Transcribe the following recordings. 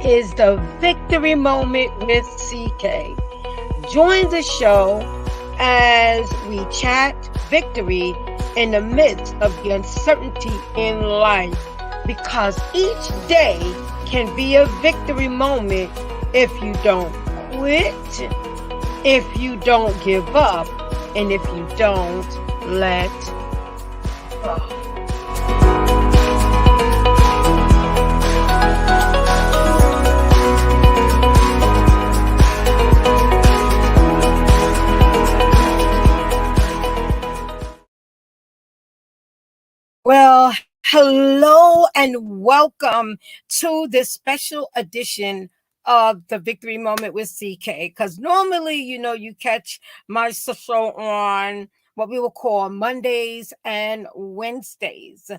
is the Victory Moment with CK. Join the show as we chat victory in the midst of the uncertainty in life, because each day can be a victory moment if you don't quit, if you don't give up, and if you don't let go. Well, hello and welcome to this special edition of the Victory Moment with CK. Because normally, you catch my show on what we will call Mondays and Wednesdays.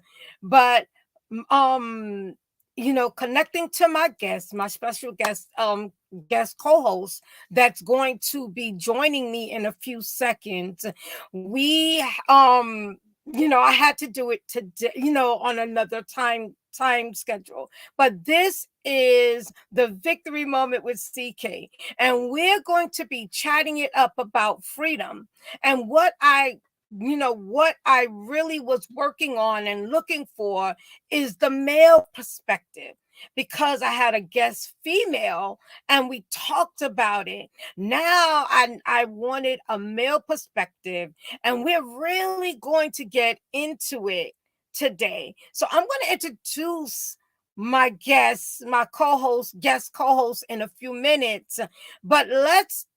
But, connecting to my guest, my special guest co-host that's going to be joining me in a few seconds, I had to do it today, on another time schedule. But this is the Victory Moment with CK, and we're going to be chatting it up about freedom and what I really was working on and looking for is the male perspective, because I had a guest female and we talked about it. Now I wanted a male perspective, and we're really going to get into it today. So I'm going to introduce my guest, my guest co-host in a few minutes, but let's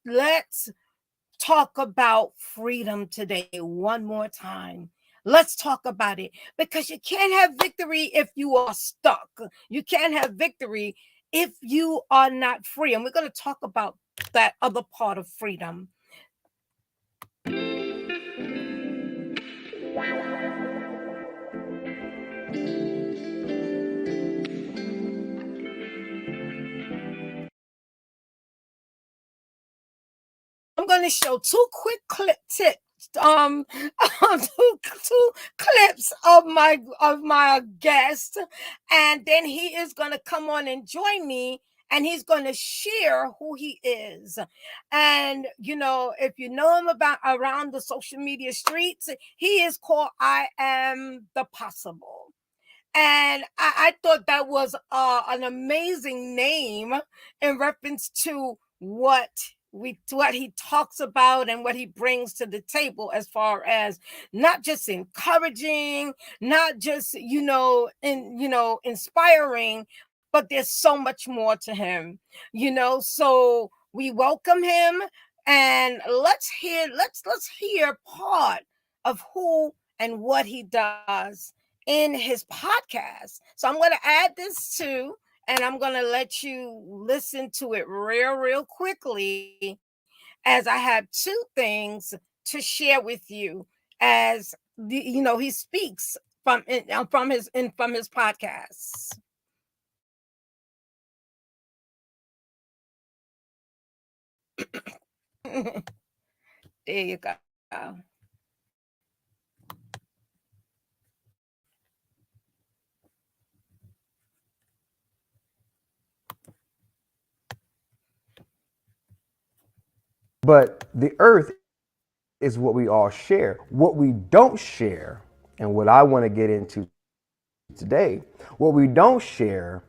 talk about freedom today one more time. Let's talk about it, because you can't have victory if you are stuck. You can't have victory if you are not free. And we're going to talk about that other part of freedom. I'm going to show two quick tips. Two clips of my guest, and then he is going to come on and join me, and he's going to share who he is. And if you know him about around the social media streets, he is called I Am the Possible. And I thought that was an amazing name in reference to what he talks about and what he brings to the table, as far as not just encouraging, not just inspiring, but there's so much more to him. So we welcome him, and let's hear part of who and what he does in his podcast. So I'm going to add this too, and I'm going to let you listen to it real quickly, as I have two things to share with you as he speaks from his podcasts. There you go. But the earth is what we all share. What we don't share, and what I want to get into today, what we don't share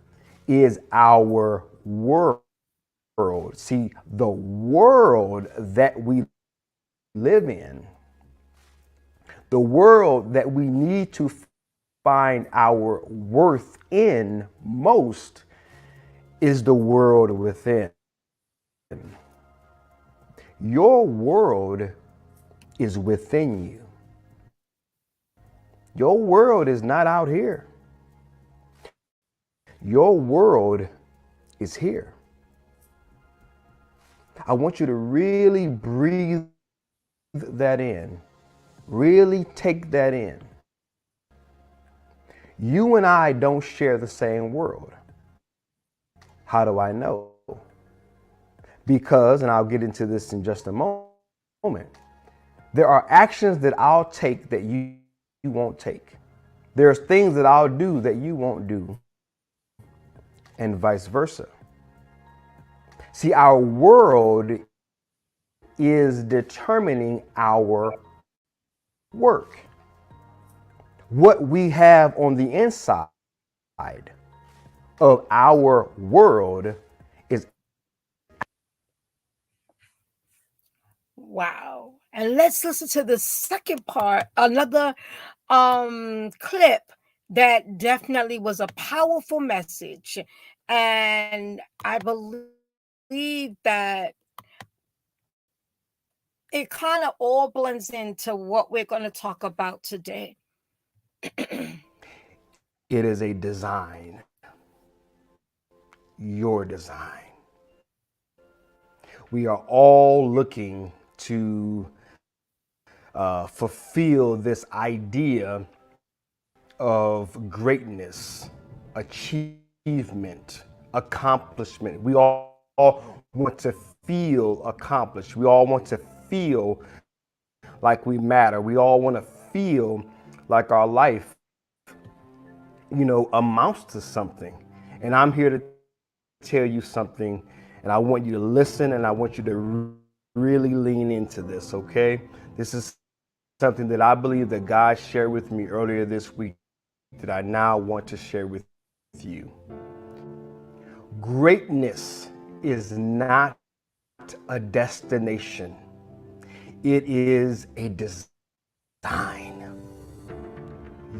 is our world. See, the world that we live in, the world that we need to find our worth in most, is the world within. Your world is within you. Your world is not out here. Your world is here. I want you to really breathe that in. Really take that in. You and I don't share the same world. How do I know? Because, and I'll get into this in just a moment, there are actions that I'll take that you won't take. There's things that I'll do that you won't do, and vice versa. See, our world is determining our work. What we have on the inside of our world is. Wow. And let's listen to the second part, another clip that definitely was a powerful message. And I believe that it kind of all blends into what we're going to talk about today. It is a design, your design. We are all looking to fulfill this idea of greatness, achievement, accomplishment. We all want to feel accomplished. We all want to feel like we matter. We all want to feel like our life, amounts to something. And I'm here to tell you something, and I want you to listen, and I want you to really lean into this, okay? This is something that I believe that God shared with me earlier this week that I now want to share with you. Greatness is not a destination. It is a design.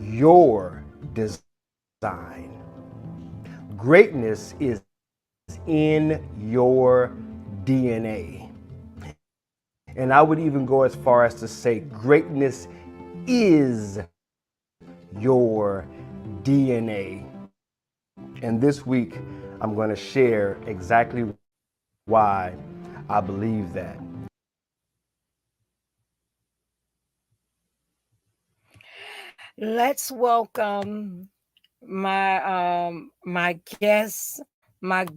Your design. Greatness is in your DNA. And I would even go as far as to say greatness is your DNA. And this week, I'm going to share exactly why I believe that. Let's welcome my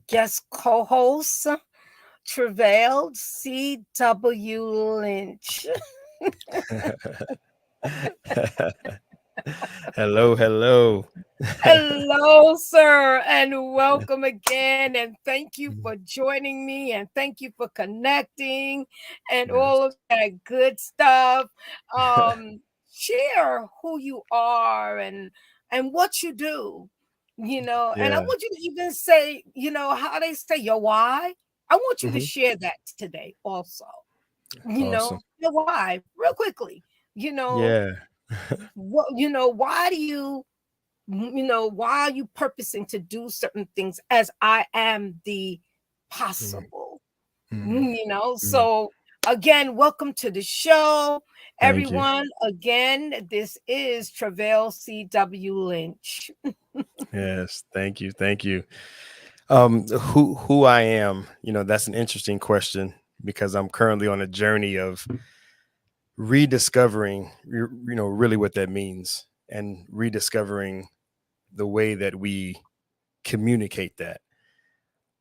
guest co-host, Treveal C.W. Lynch. Hello, hello. Hello, sir, and welcome again. And thank you for joining me, and thank you for connecting, and Yes. all of that good stuff. Share who you are and what you do, And I Yeah. want you to even say, how they say your why. I want you to Hmm. share that today, also. Awesome. Your why, real quickly. You know Yeah. what? Why do you? Why are you purposing to do certain things as I am the Mm, possible? mm, mm. So again, welcome to the show, Thank you. everyone. Again, this is Treveal C.W. Lynch. Yes. Thank you. Thank you. Who I am, that's an interesting question because I'm currently on a journey of rediscovering, really what that means and rediscovering the way that we communicate that.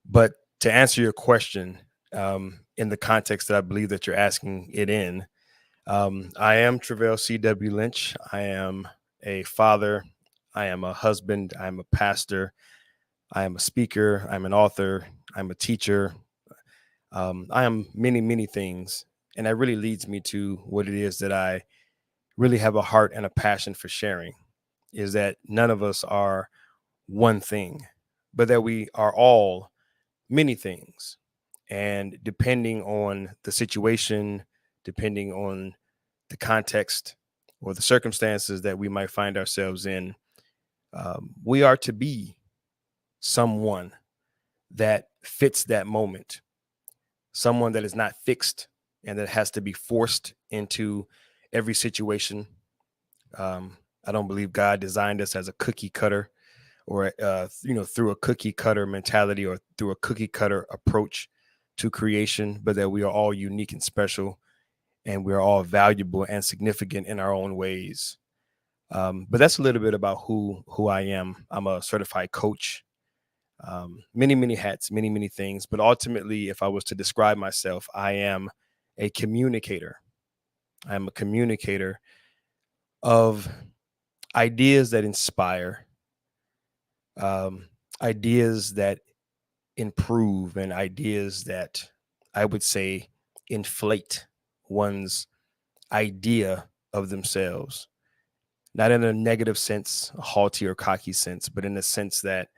But to answer your question, in the context that I believe that you're asking it in, I am Treveal C.W. Lynch. I am a father. I am a husband. I'm a pastor. I am a speaker. I'm an author. I'm a teacher. I am many, many things. And that really leads me to what it is that I really have a heart and a passion for sharing is that none of us are one thing, but that we are all many things. And depending on the situation, depending on the context or the circumstances that we might find ourselves in, we are to be someone that fits that moment, someone that is not fixed and that has to be forced into every situation. I don't believe God designed us as a cookie cutter or, through a cookie cutter mentality or through a cookie cutter approach to creation, but that we are all unique and special and we're all valuable and significant in our own ways. But that's a little bit about who I am. I'm a certified coach, many many hats, many many things. But ultimately, if I was to describe myself, I am a communicator. I am a communicator of ideas that inspire, um, ideas that improve and ideas that I would say inflate one's idea of themselves, not in a negative sense, a haughty or cocky sense, but in the sense that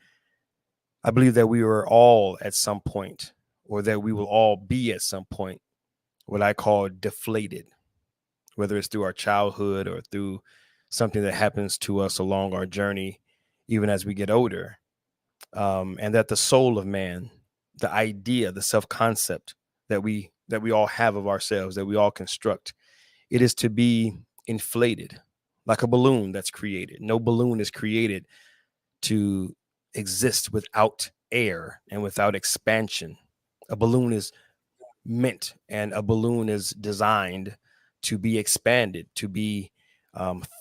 I believe that we were all at some point, or that we will all be at some point, what I call deflated, whether it's through our childhood or through something that happens to us along our journey, even as we get older. And that the soul of man, the idea, the self-concept that we all have of ourselves, that we all construct, it is to be inflated like a balloon that's created. No balloon is created to exist without air and without expansion. A balloon is meant, and a balloon is designed to be expanded, to be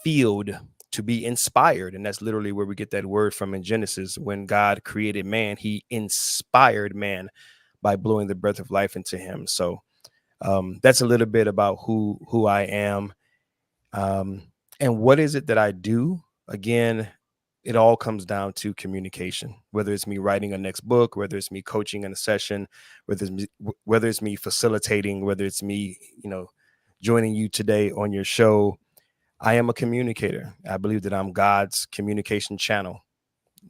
filled, to be inspired. And that's literally where we get that word from in Genesis. When God created man, he inspired man by blowing the breath of life into him. So that's a little bit about who I am. And what is it that I do? Again, it all comes down to communication, whether it's me writing a next book, whether it's me coaching in a session, whether it's me facilitating, whether it's me, joining you today on your show. I am a communicator. I believe that I'm God's communication channel.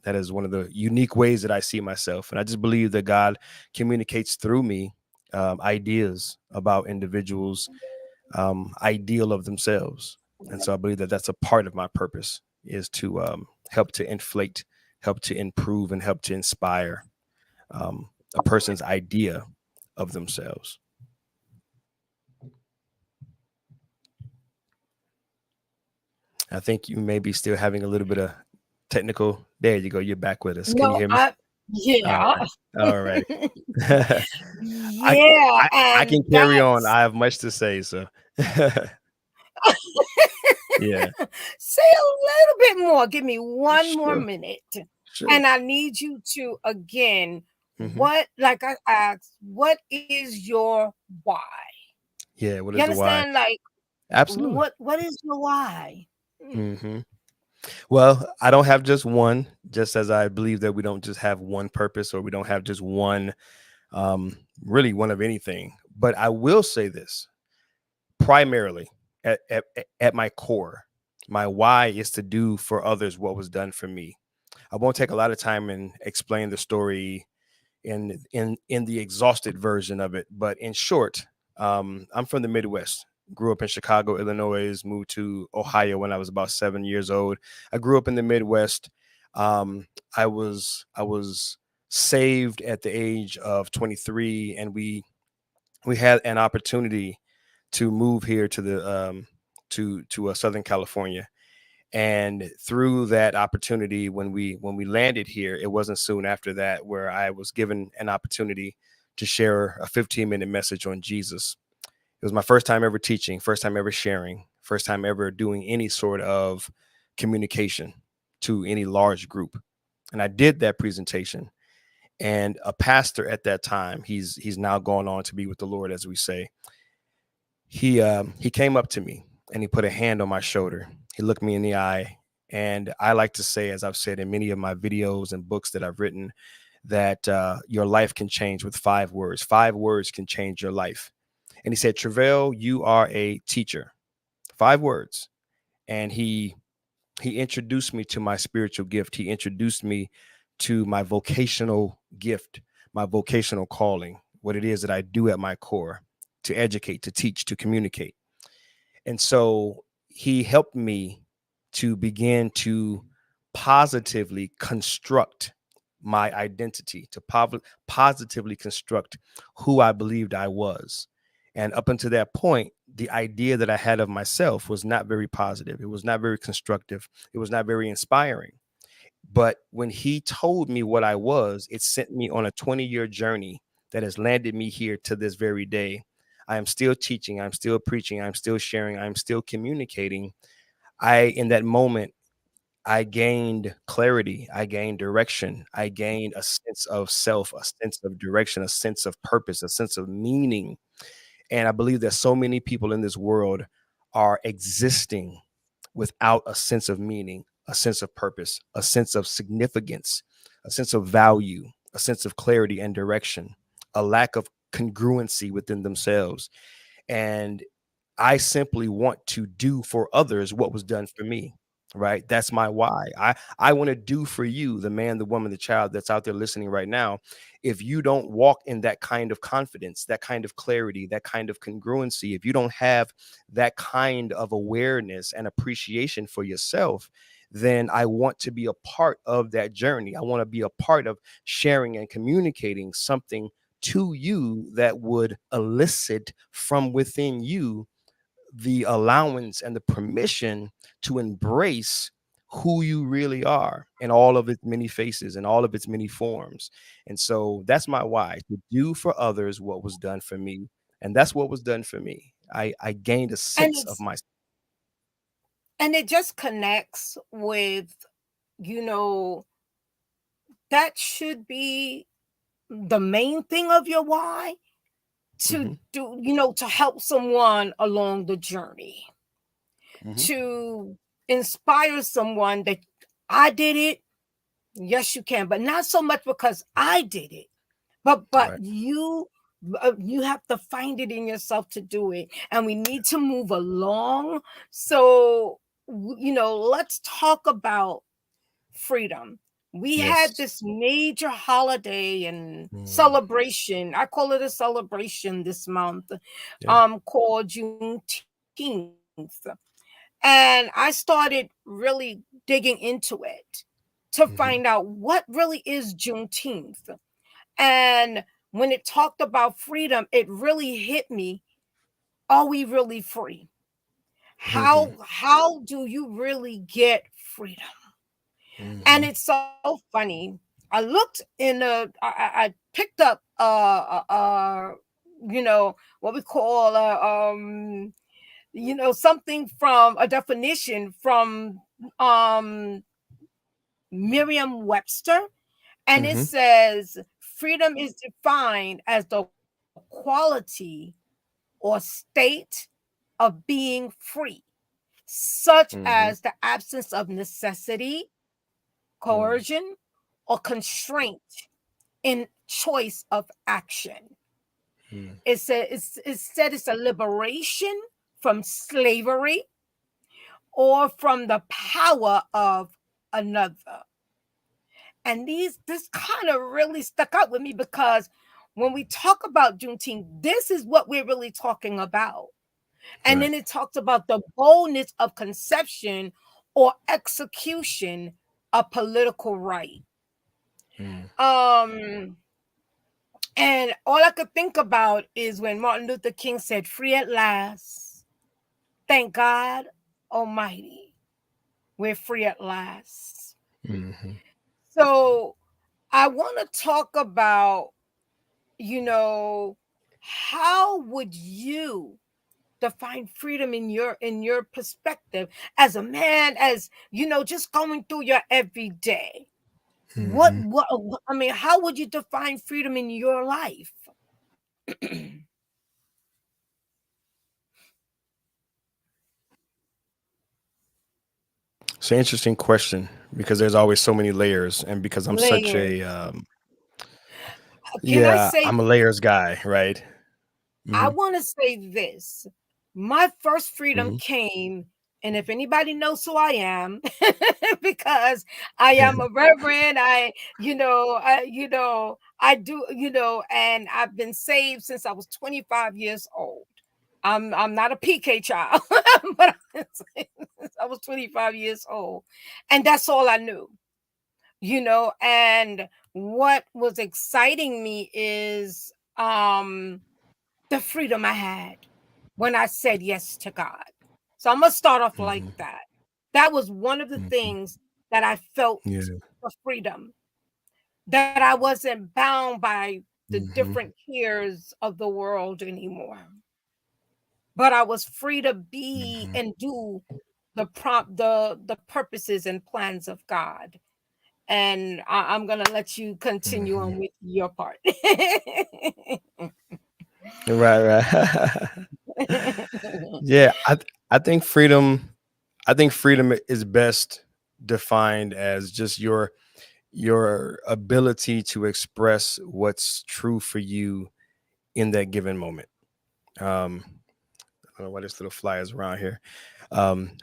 That is one of the unique ways that I see myself. And I just believe that God communicates through me ideas about individuals, ideal of themselves. And so I believe that that's a part of my purpose, is to help to inflate, help to improve, and help to inspire a person's idea of themselves. I think you may be still having a little bit of technical. There you go. You're back with us. Can you No, hear me? yeah. All right. I, Yeah, I can and carry on. that's I have much to say. So yeah, say a little bit more. Give me one more sure, minute. sure. And I need you to again, Hmm. like I asked, what is your why? Yeah. What You is the why? understand? Like Absolutely. what is your why? Hmm. Well, I don't have just one, just as I believe that we don't just have one purpose, or we don't have just one, really one of anything. But I will say this primarily at my core, my why is to do for others what was done for me. I won't take a lot of time and explain the story in the exhausted version of it, but in short, I'm from the Midwest. Grew up in Chicago, Illinois, moved to Ohio when I was about 7 years old. I grew up in the Midwest. I was saved at the age of 23, and we had an opportunity to move here to the to Southern California. And through that opportunity, when we landed here, it wasn't soon after that where I was given an opportunity to share a 15-minute message on Jesus. It was my first time ever teaching, first time ever sharing, first time ever doing any sort of communication to any large group. And I did that presentation. And a pastor at that time, he's now gone on to be with the Lord, as we say. He came up to me and he put a hand on my shoulder. He looked me in the eye, and I like to say, as I've said in many of my videos and books that I've written, that your life can change with 5 words. 5 words can change your life. And he said, Treveal, you are a teacher. 5 words. And he introduced me to my spiritual gift. He introduced me to my vocational gift, my vocational calling, what it is that I do at my core: to educate, to teach, to communicate. And so he helped me to begin to positively construct my identity, to positively construct who I believed I was. And up until that point, the idea that I had of myself was not very positive. It was not very constructive. It was not very inspiring. But when he told me what I was, it sent me on a 20-year journey that has landed me here to this very day. I am still teaching. I'm still preaching. I'm still sharing. I'm still communicating. In that moment, I gained clarity. I gained direction. I gained a sense of self, a sense of direction, a sense of purpose, a sense of meaning. And I believe that so many people in this world are existing without a sense of meaning, a sense of purpose, a sense of significance, a sense of value. a sense of clarity and direction, a lack of congruency within themselves. And I simply want to do for others what was done for me. Right. That's my why. I want to do for you, the man, the woman, the child that's out there listening right now. If you don't walk in that kind of confidence, that kind of clarity, that kind of congruency, if you don't have that kind of awareness and appreciation for yourself, then I want to be a part of that journey. I want to be a part of sharing and communicating something to you that would elicit from within you the allowance and the permission to embrace who you really are in all of its many faces and all of its many forms. And so that's my why, to do for others what was done for me. And that's what was done for me. I gained a And sense of it's my. and it just connects with, you know, that should be the main thing of your why, to Hmm. do, to help someone along the journey, Hmm. to inspire someone that I did it. Yes, you can, but not so much because I did it, but Right. you have to find it in yourself to do it, and we need to move along. So, let's talk about freedom. We had Yes. this major holiday and Mm. celebration. I call it a celebration this month, Yeah. called Juneteenth. And I started really digging into it to Hmm. find out what really is Juneteenth. And when it talked about freedom, it really hit me. Are we really free? Hmm. How do you really get freedom? And Hmm. it's so funny. I looked in I picked up what we call something from a definition from um Merriam-Webster, and it Hmm. says freedom is defined as the quality or state of being free, such Hmm. as the absence of necessity, Mm. coercion, or constraint in choice of action. Mm. It said it's a liberation from slavery or from the power of another. And this kind of really stuck out with me because when we talk about Juneteenth, this is what we're really talking about. And Right. then it talks about the boldness of conception or execution of political right. Mm. Um, and all I could think about is when Martin Luther King said, "Free at last. Thank God Almighty. We're free at last." Hmm. So I want to talk about, you know, how would you define freedom in your perspective as a man, as just going through your everyday? Hmm. I mean, how would you define freedom in your life? It's an interesting question because there's always so many layers, and because I'm such Layers. a Can I yeah, say I'm a layers guy, right? I Hmm. want to say this. My first freedom Hmm. came, and if anybody knows who I am, because I am a reverend, I do, and I've been saved since I was 25 years old. I'm not a PK child, but I've been saved since I was 25 years old, and that's all I knew. And what was exciting me is the freedom I had when I said yes to God. So I'm gonna start off like Hmm. that. That was one of the Hmm. things that I felt, Yeah. the freedom, that I wasn't bound by the Hmm. different cares of the world anymore. But I was free to be Hmm. and do the purposes and plans of God. And I'm gonna let you continue Hmm. on with your part. Right, right. Yeah, I think freedom. I think freedom is best defined as just your your ability to express what's true for you in that given moment. I don't know why this little fly is around here.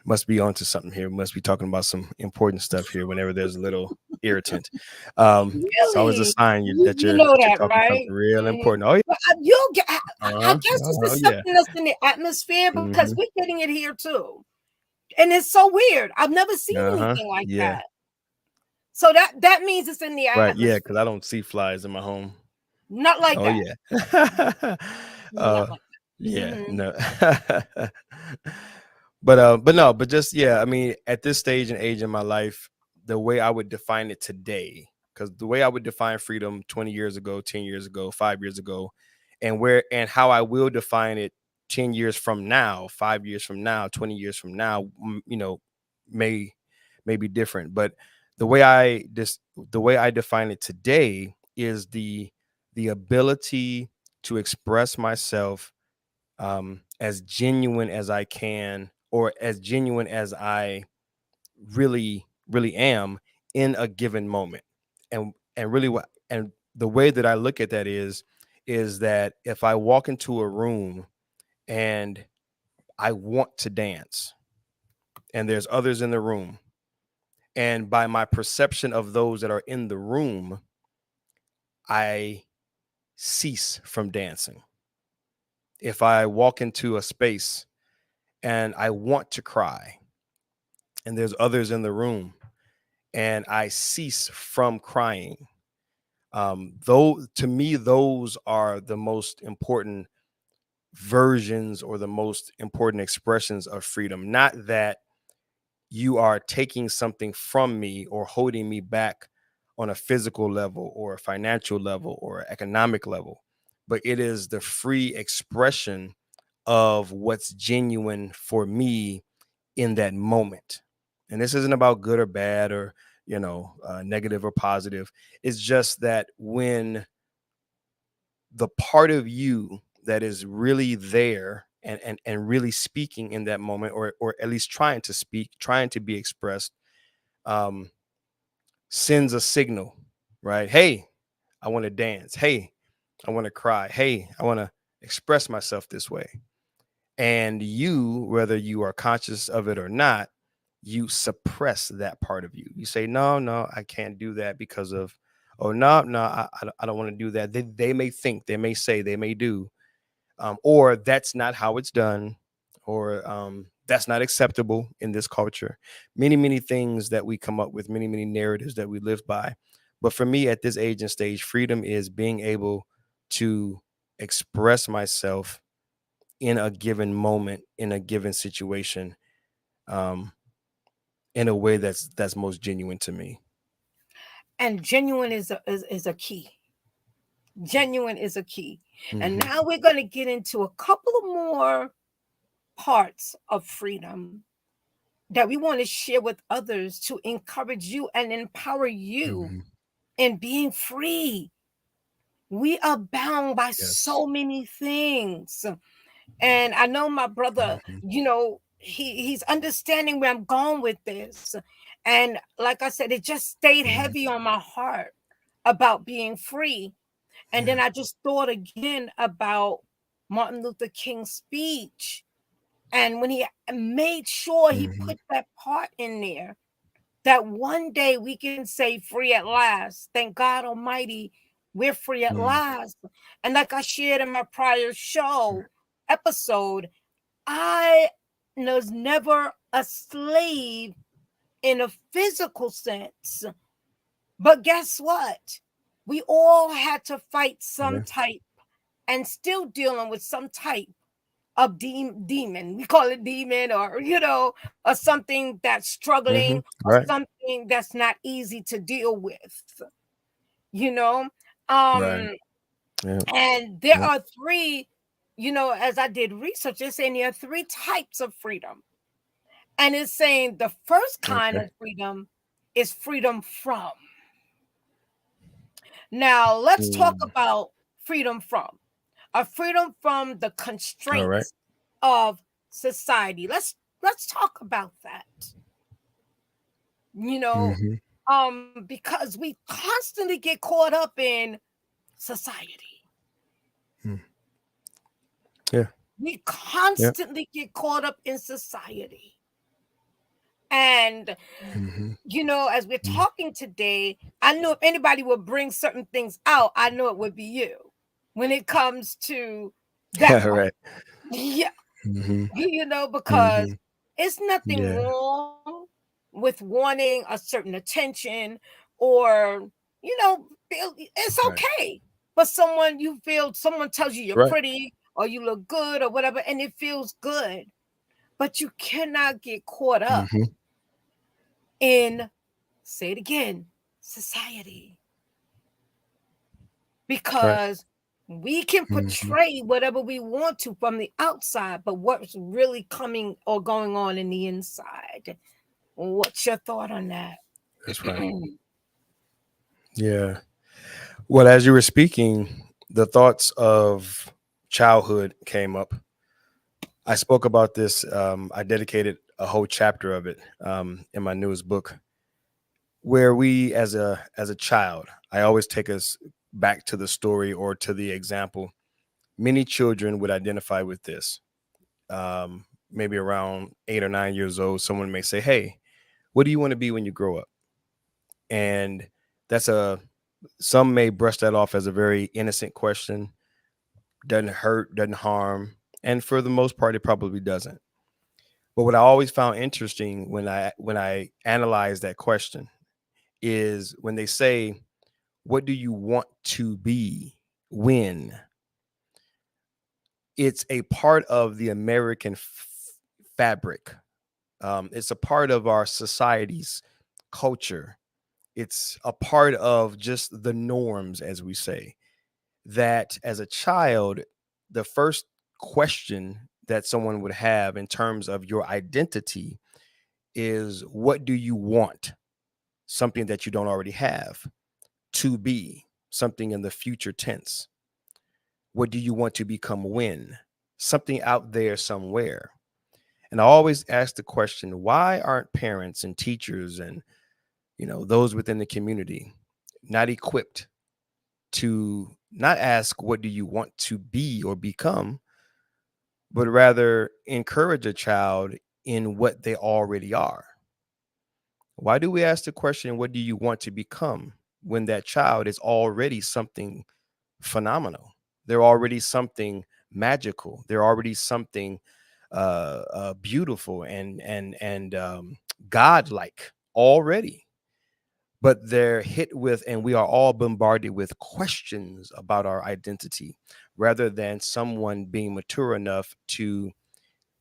Must be onto something here. Must be talking about some important stuff here. Whenever there's a little irritant, it's always a Really? sign that You you're know that, talking something right? real Mhm. important. Oh yeah, But, you'll get I guess this oh is yeah. something that's in the atmosphere because Hmm. we're getting it here too, and it's so weird. I've never seen Uh-huh. anything like Yeah. that. So that means it's in the Right. Yeah. Because I atmosphere. don't see flies in my home. Not like Oh that. yeah. Not uh like that. yeah, Mhm. no. But no, but just yeah, I mean, at this stage and age in my life, the way I would define it today, because the way I would define freedom 20 years ago, 10 years ago, 5 years ago, and how I will define it 10 years from now, 5 years from now, 20 years from now, may may be different. But the way I define it today is the ability to express myself as genuine as I can, or as genuine as I really am in a given moment. And really what and the way that I look at that is that if I walk into a room and I want to dance and there's others in the room, and by my perception of those that are in the room, I cease from dancing. If I walk into a space and I want to cry and there's others in the room and I cease from crying, though to me those are the most important versions or the most important expressions of freedom. Not that you are taking something from me or holding me back on a physical level or a financial level or economic level, but it is the free expression of what's genuine for me in that moment. And this isn't about good or bad or, negative or positive. It's just that when the part of you that is really there and really speaking in that moment, or at least trying to speak, trying to be expressed, um, sends a signal, right? Hey, I want to dance. Hey, I want to cry. Hey, I want to express myself this way. And you, whether you are conscious of it or not, you suppress that part of you. You say, no, no, I can't do that because of, oh, no, no, I don't want to do that. They may think, they may say, they may do, or that's not how it's done, or that's not acceptable in this culture. Many things that we come up with, many narratives that we live by. But for me, at this age and stage, freedom is being able to express myself in a given moment, in a given situation, um, in a way that's most genuine to me. And genuine is a key. Genuine is a key. And Hmm. now we're going to get into a couple of more parts of freedom that we want to share with others to encourage you and empower you Hmm. in being free. We are bound by Yes. so many things. And I know my brother, Hmm. he's understanding where I'm going with this. And like I said, it just stayed Hmm. heavy on my heart about being free. And Yeah. then I just thought again about Martin Luther King's speech. And when he made sure he Hmm. put that part in there, that one day we can say free at last. Thank God Almighty, we're free at Hmm. last. And like I shared in my prior show episode, I was never a slave in a physical sense. But guess what? We all had to fight some Yeah. type and still dealing with some type of demon. We call it demon, or or something that's Hmm. struggling, or Right. something that's not easy to deal with. You know, Right. um, Yeah. and there Yeah. are three. As I did research, it's saying there are three types of freedom, and it's saying the first kind Okay. of freedom is freedom from. Now, let's talk Mm. about freedom from. A freedom from the All right. constraints of society. Let's talk about that. You know, Hmm. Because we constantly get caught up in society. Mm. Yeah. We Yeah. constantly get caught up in society. And, Mm-hmm. as we're talking today, I know if anybody would bring certain things out, I know it would be you when it comes to that Yeah. part. Right. Yeah. Mm-hmm. Mm-hmm. Because it's nothing Yeah. wrong with wanting a certain attention or, it's Right. okay. But someone tells you you're Right. pretty or you look good or whatever, and it feels good. But you cannot get caught up Mm-hmm. in, say it again, society. Right. Because we can Mm-hmm. portray whatever we want to from the outside, but what's really coming or going on in the inside? What's your thought on that? That's right. Yeah. Well, as you were speaking, the thoughts of childhood came up. I spoke about this. I dedicated a whole chapter of it in my newest book, where we, as a child, I always take us back to the story or to the example. Many children would identify with this. Maybe around 8 or 9 years old, someone may say, "Hey, what do you want to be when you grow up?" And that's a some may brush that off as a very innocent question. Doesn't hurt, doesn't harm, and for the most part, it probably doesn't. But what I always found interesting when I analyze that question is when they say, "What do you want to be when?" It's a part of the American fabric. It's a part of our society's culture. It's a part of just the norms, as we say, that as a child, the first question that someone would have in terms of your identity is, what do you want? Something that you don't already have to be, something in the future tense. What do you want to become when? Something out there somewhere. And I always ask the question, why aren't parents and teachers and those within the community not equipped to not ask what do you want to be or become, but rather encourage a child in what they already are? Why do we ask the question, what do you want to become, when that child is already something phenomenal? They're already something magical. They're already something beautiful and godlike already. But they're hit with, and we are all bombarded with questions about our identity, rather than someone being mature enough to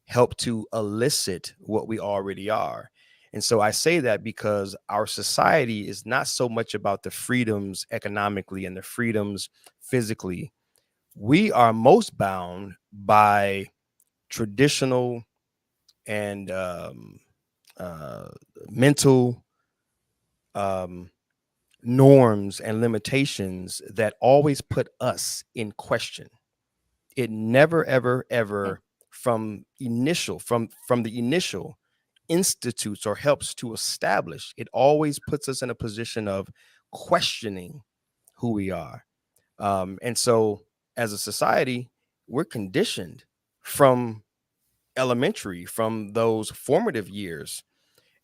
help to elicit what we already are. And so I say that because our society is not so much about the freedoms economically and the freedoms physically. We are most bound by traditional and uh, mental um, norms and limitations that always put us in question. It never, ever, ever from the initial institutes or helps to establish. It always puts us in a position of questioning who we are. And so, as a society, we're conditioned from elementary, from those formative years.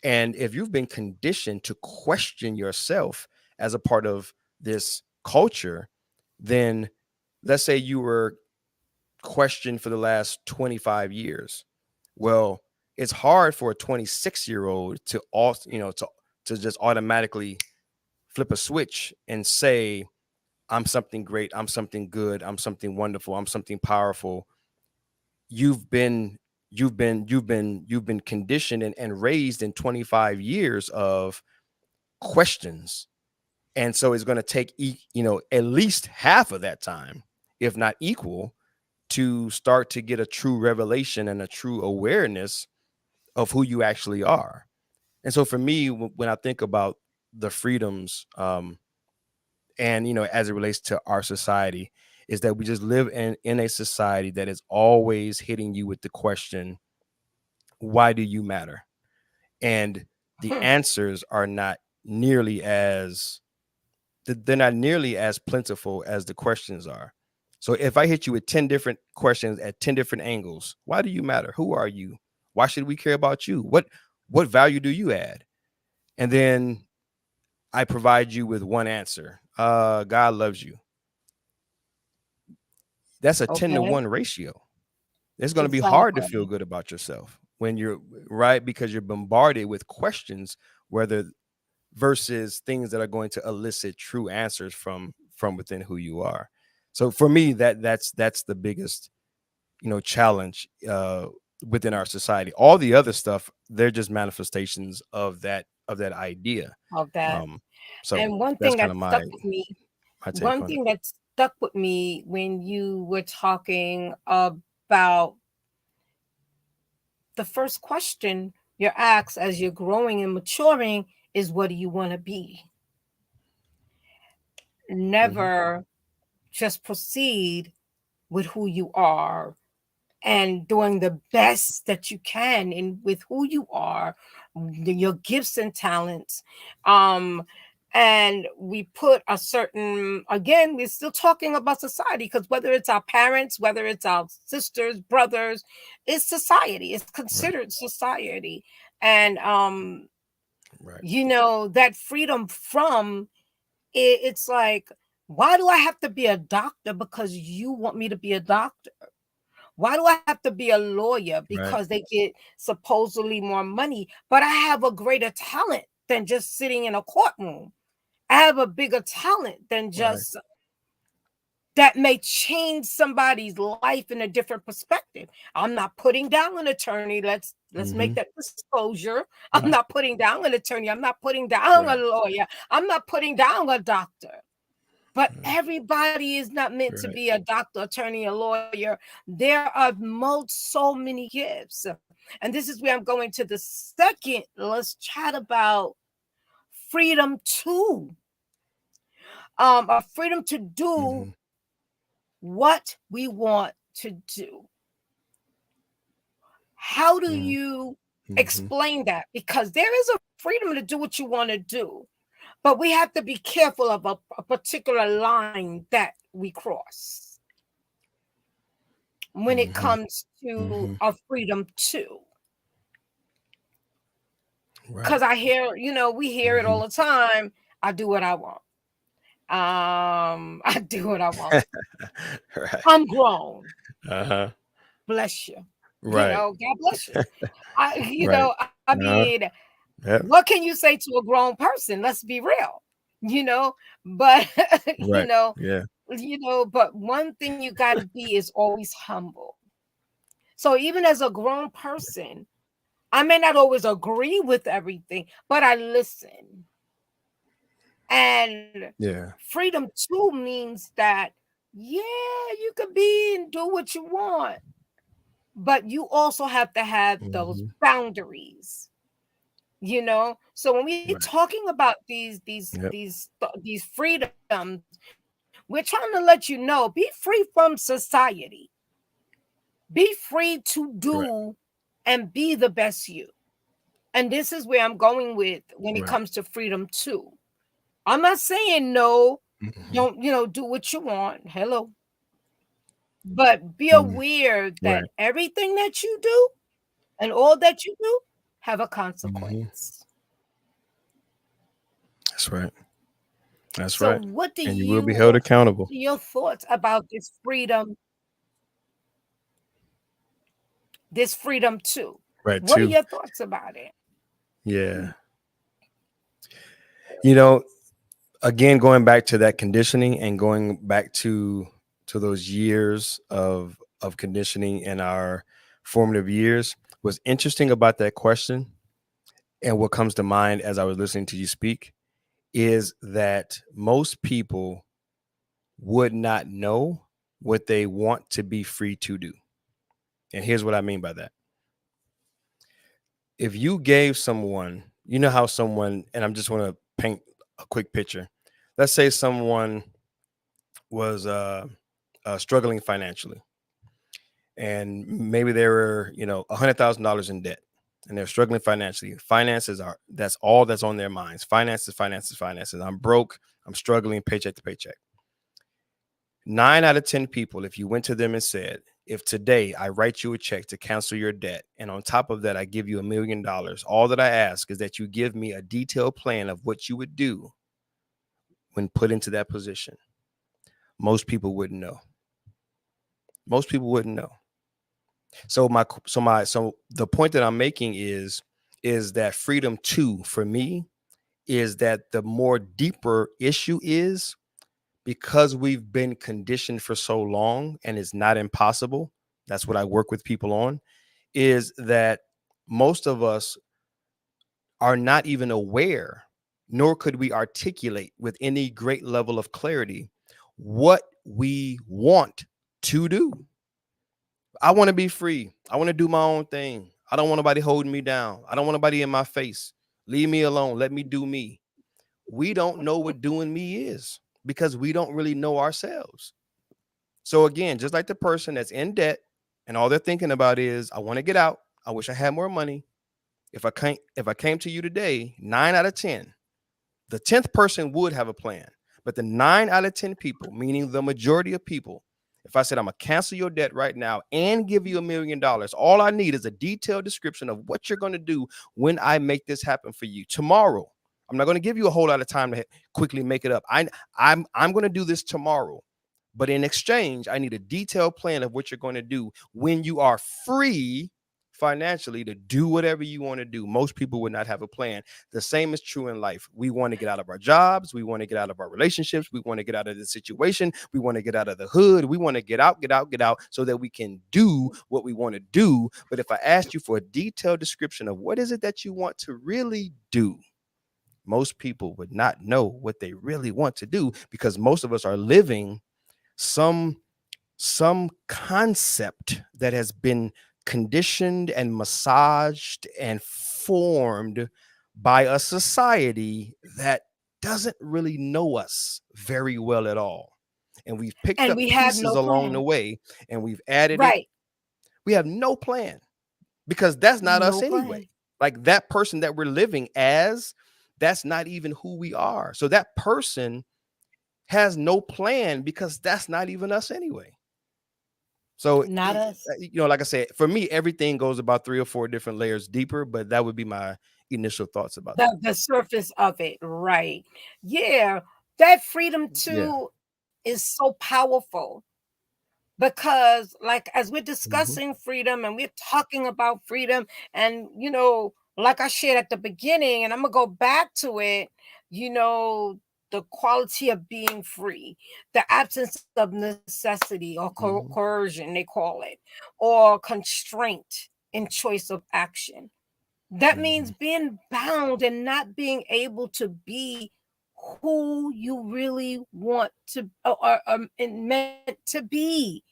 And if you've been conditioned to question yourself as a part of this culture, then let's say you were questioned for the last 25 years. Well, it's hard for a 26-year-old to also, to just automatically flip a switch and say, I'm something great, I'm something good, I'm something wonderful, I'm something powerful. You've been conditioned and raised in 25 years of questions. And so it's going to take at least half of that time, if not equal, to start to get a true revelation and a true awareness of who you actually are. And so for me, when I think about the freedoms, and as it relates to our society, is that we just live in a society that is always hitting you with the question, why do you matter? And the answers are not nearly as they're not nearly as plentiful as the questions are. So if I hit you with 10 different questions at 10 different angles, why do you matter? Who are you? Why should we care about you? What value do you add? And then I provide you with one answer. God loves you. That's a 10 to Okay. 1 ratio. It's going to be hard to feel Exactly. good about yourself when you're right, because you're bombarded with questions, whether versus things that are going to elicit true answers from within who you are. So for me, that's the biggest, challenge within our society. All the other stuff, they're just manifestations of that idea. Of that. Um, so And one that's thing kind that of stuck my with me, my take one on it. thing that stuck with me when you were talking about the first question you're asked as you're growing and maturing is, what do you want to be? Hmm. Never just proceed with who you are and doing the best that you can in with who you are, your gifts and talents. um and we put a certain, again, we're still talking about society, because whether it's our parents, whether it's our sisters, brothers, it's society, it's Right, considered society. And right. that freedom from it, it's like, why do I have to be a doctor because you want me to be a doctor? Why do I have to be a lawyer Right, because they get supposedly more money? But I have a greater talent than just sitting in a courtroom. I have a bigger talent than right. just that may change somebody's life in a different perspective. I'm not putting down an attorney. Let's make Hmm. that disclosure. I'm Right, not putting down an attorney. I'm not putting down a right, lawyer. I'm not putting down a doctor. But right, everybody is not meant to right. be a doctor, attorney, a lawyer. There are so many gifts. And this is where I'm going to the second. Let's chat about freedom to, a freedom to do Hmm. what we want to do. How do you Hmm. explain that? Because there is a freedom to do what you want to do, but we have to be careful of a particular line that we cross when it Hmm. comes to Hmm. a freedom to. Right. Because we hear it all Hmm. the time. I do what I want. I do what I want. Right. I'm grown. Uh-huh. Bless you. Right. God bless you. I, you Right. know, I Uh-huh. mean, Yep. what can you say to a grown person? Let's be real, you know, but, you Right. know, Yeah. but one thing you got to be is always humble. So even as a grown person, I may not always agree with everything, but I listen. And Yeah. freedom too means that, yeah, you could be and do what you want, but you also have to have those Hmm. boundaries. So when we're Right. talking about Yep. these freedoms, we're trying to let you know, be free from society, be free to Correct. do and be the best you. And this is where I'm going with when it Right. comes to freedom too. I'm not saying no, Hmm. don't, do what you want. Hello. But be Hmm. aware that Right. everything that you do and all that you do have a Hmm. consequence. That's right. That's So right. what And you will be held accountable. are your thoughts about this freedom too? Right. What are Too. your thoughts about it? Yeah. You know, again, going back to that conditioning and going back to those years of conditioning in our formative years, what's interesting about that question and what comes to mind as I was listening to you speak is that most people would not know what they want to be free to do. And here's what I mean by that. If you gave someone, you know how someone, and I'm just want to paint a quick picture. Let's say someone was struggling financially, and maybe they were, $100,000 in debt. and they're struggling financially. Finances are, that's all that's on their minds. Finances, finances, finances. I'm broke. I'm struggling paycheck to paycheck. 9 out of 10 people, if you went to them and said, if today I write you a check to cancel your debt, and on top of that, I give you $1 million, all that I ask is that you give me a detailed plan of what you would do when put into that position, most people wouldn't know. Most people wouldn't know. So the point that I'm making is that freedom too, for me, is that the more deeper issue is, because we've been conditioned for so long, and it's not impossible. That's what I work with people on, is that most of us are not even aware, nor could we articulate with any great level of clarity what we want to do. I want to be free. I want to do my own thing. I don't want nobody holding me down. I don't want nobody in my face. Leave me alone. Let me do me. We don't know what doing me is because we don't really know ourselves. So again, just like the person that's in debt and all they're thinking about is, I want to get out. I wish I had more money. If I came to you today, 9 out of 10, the 10th person would have a plan. But the 9 out of 10 people, meaning the majority of people, if I said, I'm going to cancel your debt right now and give you $1 million, all I need is a detailed description of what you're going to do when I make this happen for you tomorrow. I'm not going to give you a whole lot of time to quickly make it up. I'm going to do this tomorrow. But in exchange, I need a detailed plan of what you're going to do when you are free financially to do whatever you want to do. Most people would not have a plan. The same is true in life. We want to get out of our jobs. We want to get out of our relationships. We want to get out of the situation. We want to get out of the hood. We want to get out so that we can do what we want to do. But if I asked you for a detailed description of what is it that you want to really do, most people would not know what they really want to do, because most of us are living some concept that has been conditioned and massaged and formed by a society that doesn't really know us very well at all. And we've picked And up we have pieces no along the plan. way and we've added it. Right. We have no plan because that's not us No anyway. plan. Like that person that we're living as, that's not even who we are. So that person has no plan because that's not even us anyway. So, Not us. like I said, for me, everything goes about 3 or 4 different layers deeper, but that would be my initial thoughts about that. The surface of it, right. Yeah. That freedom Yeah. too is so powerful because like as we're Mhm. discussing freedom and we're talking about freedom, and like I shared at the beginning, and I'm gonna go back to it, you know the quality of being free, the absence of necessity or Mhm. coercion, they call it, or constraint in choice of action. That means Mhm. being bound and not being able to be who you really want to or meant to be,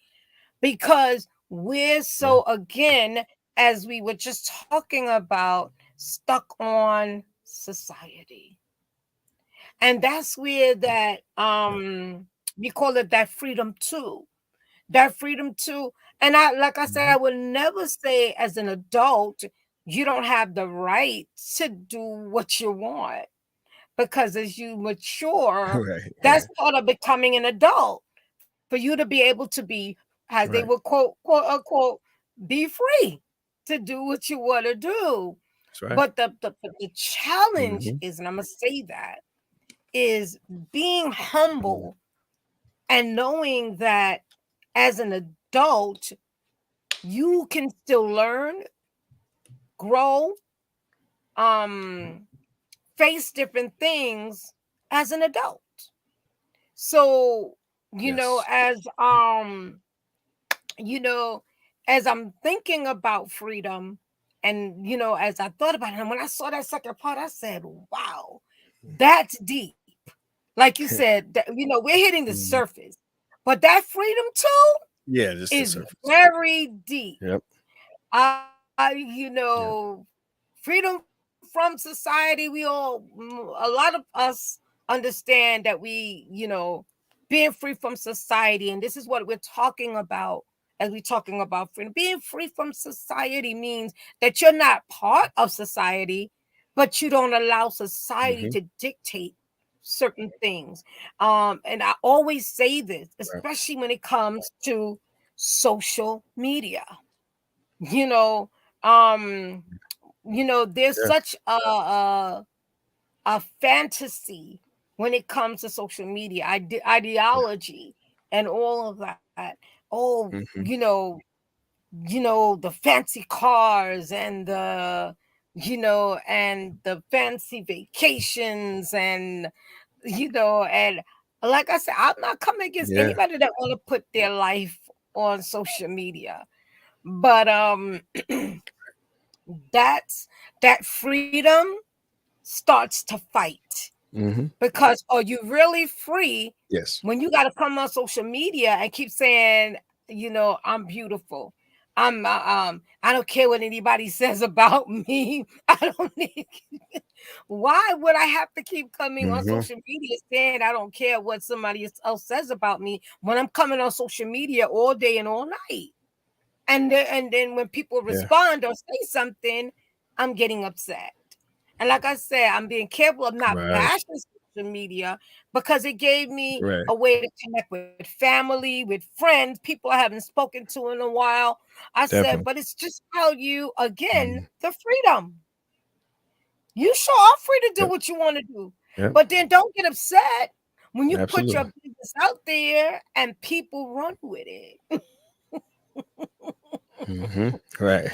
because we're Yeah. so, again, as we were just talking about, stuck on society. And that's where that Yeah. we call it that freedom too. That freedom too. And I, like I said, I Mhm. would never say as an adult you don't have the right to do what you want, because as you mature, Right. that's part of becoming an adult, for you to be able to be, as they Right. would quote unquote, be free to do what you want to do. That's right. But the challenge Mhm. is, and I'm gonna say that, is being Yeah. humble and knowing that as an adult you can still learn, grow, um face different things as an adult. So, Yes. you know as I'm thinking about freedom, and as I thought about it, and when I saw that second part, I said, wow, that's deep. Like you said, that, we're hitting the Mhm. surface, but that freedom too Yeah, just the is surface. very deep. Yep. Yep. Freedom from society, we all, a lot of us understand that we, being free from society, and this is what we're talking about as we're talking about freedom. Being free from society means that you're not part of society, but you don't allow society Mm-hmm. to dictate certain things. And I always say this, Right. especially when it comes to social media. You know, um, there's Yeah. such a fantasy when it comes to social media, ideology, and all of that. Oh, Mm-hmm. the fancy cars and the fancy vacations, and like I said, I'm not coming against Yeah. anybody that want to put their life on social media, but that's that freedom starts to fight. Mm-hmm. Because are you really free Yes. when you got to come on social media and keep saying, I'm beautiful. I don't care what anybody says about me. I don't need. Why would I have to keep coming on Mm-hmm. social media saying I don't care what somebody else says about me when I'm coming on social media all day and all night? And then when people Yeah. respond or say something, I'm getting upset. And like I said, I'm being careful of not Right. bashing social media because it gave me Right. a way to connect with family, with friends, people I haven't spoken to in a while. I said, Definitely. but it's just how you, again, Mm-hmm. the freedom. You sure are free to do Yep. what you want to do, Yep. but then don't get upset when you put your Absolutely. business out there and people run with it. Mm-hmm. Right.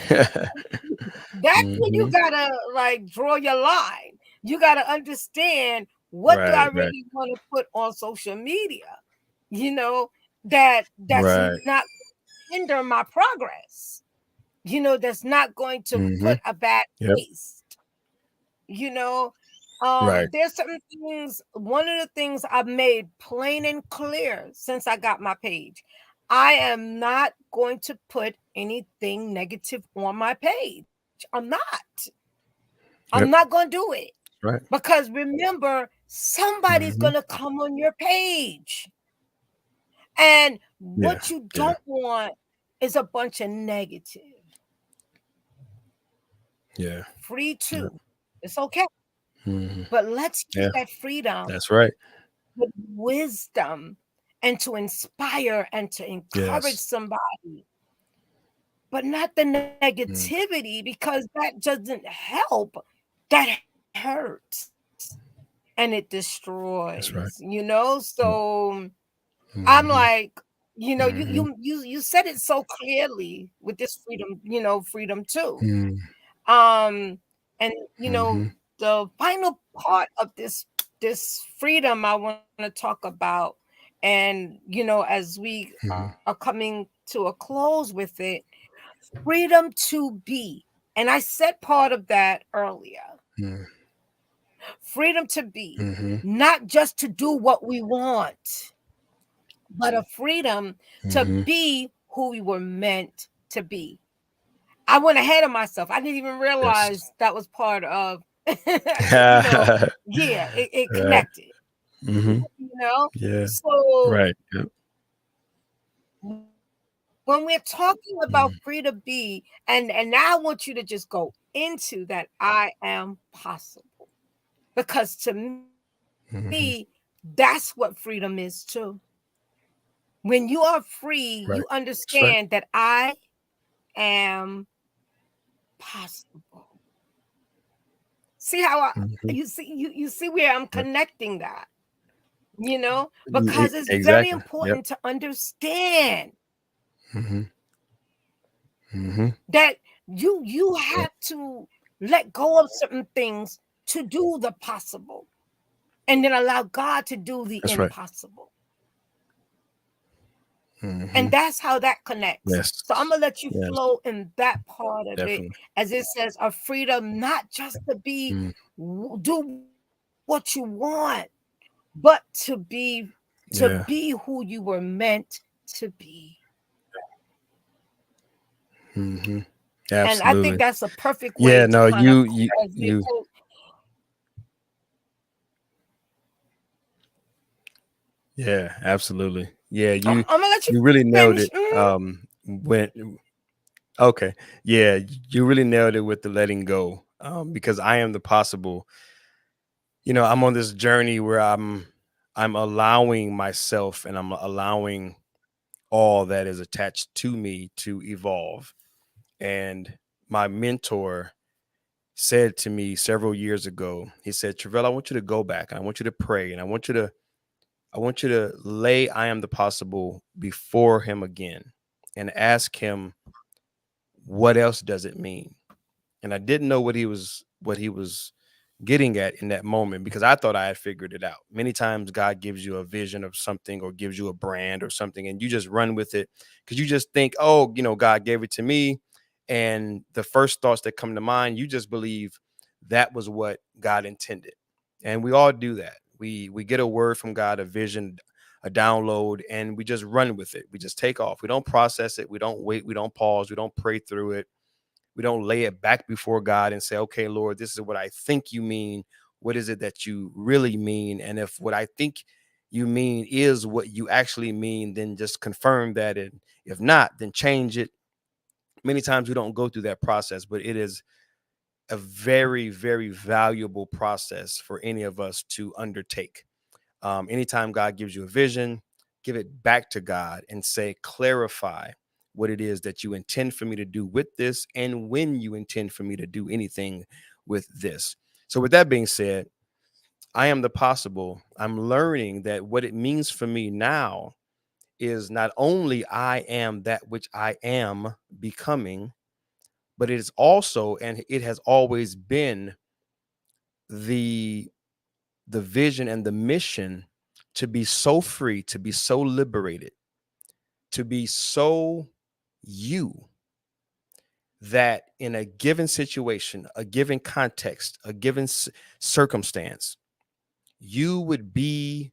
That's when you Mm-hmm. gotta like draw your line. You gotta understand, what do I Right. Right. really want to put on social media? You know, that's Right. not hinder my progress. That's not going to Mm-hmm. put a bad Yep. taste. You know, Right. there's certain things. One of the things I've made plain and clear since I got my page, I am not going to put anything negative on my page. I'm not. I'm Yep. not going to do it Right. because remember, somebody's Mm-hmm. going to come on your page. And Yeah. what you Yeah. don't want is a bunch of negative. Yeah. Free Yep. too. It's okay. Mm-hmm. But let's use Yeah. that freedom That's right. with wisdom and to inspire and to encourage Yes. somebody, but not the Mm. negativity because that doesn't help. That hurts and it That's right. destroys. Yep. So I'm Mm-hmm. like, you Mm-hmm. you said it so clearly with this freedom, freedom too. Mm-hmm. Um, and Mm-hmm. the final part of this freedom I want to talk about, and as we Mm-hmm. are coming to a close with it, freedom to be. And I said part of that earlier. Freedom to be, Mm-hmm. not just to do what we want, but a freedom to Mm-hmm. be who we were meant to be. I went ahead of myself. I didn't even Yes. realize that was part of, yeah, it Right. connected, Mm-hmm. you know? Yeah. So Right. Yep. when we're talking about Mm-hmm. free to be, and now I want you to just go into that I am possible. Because to Mm-hmm. me, that's what freedom is too. When you are free, Right. you That's right. understand that I am possible. See how Mm-hmm. you see where I'm Yep. connecting that, because it's very Exactly. Yep. important to understand Mm-hmm. Mm-hmm. that you Yep. have to let go of certain things to do the possible and then allow God to do the That's right. impossible. Mm-hmm. And that's how that connects. Yes. So I'm gonna let you Yes. flow in that part of it, Definitely. as it says, a freedom not just to be Mm. do what you want, but to Yeah. be who you were meant to be. Mm-hmm. And I think Absolutely. that's a perfect way Yeah. to No. kind of as we You. close. Yeah. Absolutely. Yeah. I'm gonna let you You really nailed finish. it. when okay, yeah, you really nailed it with the letting go. Because I am the possible. I'm on this journey where I'm allowing myself and I'm allowing all that is attached to me to evolve. And my mentor said to me several years ago, he said, Treveal, I want you to go back and I want you to pray and I want you to lay I am the possible before him again and ask him, what else does it mean? And I didn't know what he was getting at in that moment because I thought I had figured it out. Many times God gives you a vision of something or gives you a brand or something and you just run with it because you just think, oh, God gave it to me. And the first thoughts that come to mind, you just believe that was what God intended. And we all do that. We get a word from God, a vision, a download, and we just run with it. We just take off. We don't process it. We don't wait. We don't pause. We don't pray through it. We don't lay it back before God and say, okay, Lord, this is what I think you mean. What is it that you really mean? And if what I think you mean is what you actually mean, then just confirm that. And if not, then change it. Many times we don't go through that process, but it is a very, very valuable process for any of us to undertake. Anytime God gives you a vision, give it back to God and say, clarify what it is that you intend for me to do with this and when you intend for me to do anything with this. So, with that being said, I am the possible. I'm learning that what it means for me now is not only I am that which I am becoming, but it is also, and it has always been the vision and the mission to be so free, to be so liberated, to be so you that in a given situation, a given context, a given circumstance, you would be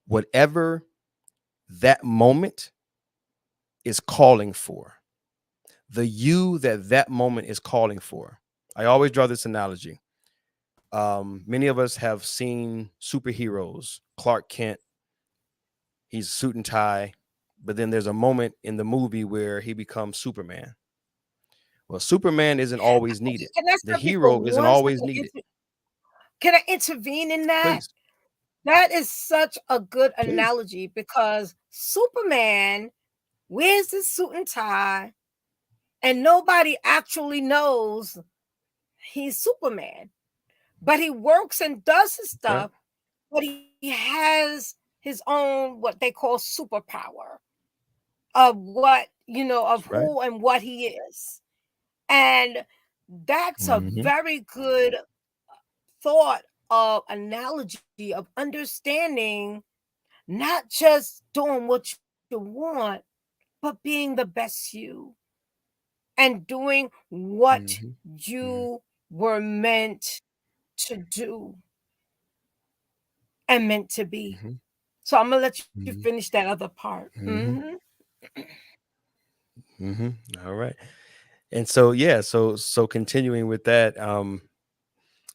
whatever that moment is calling for, the you that that moment is calling for. I always draw this analogy. Many of us have seen superheroes, Clark Kent, he's suit and tie, but then there's a moment in the movie where he becomes Superman. Well, Superman isn't always needed. Can I The stop you for hero isn't one always second? needed. Can I intervene in that? Please, That is such a good please. analogy because Superman wears his suit and tie, and nobody actually knows he's Superman. But he works and does his Right, stuff, but he has his own what they call superpower of of right. who and what he is. And that's a Mm-hmm. very good thought of analogy of understanding not just doing what you want, but being the best you and doing what Mm-hmm. you were meant to do and meant to be. Mm-hmm. So I'm gonna let you Mm-hmm. finish that other part. Mm-hmm. Mm-hmm. All right. And so, yeah, so continuing with that,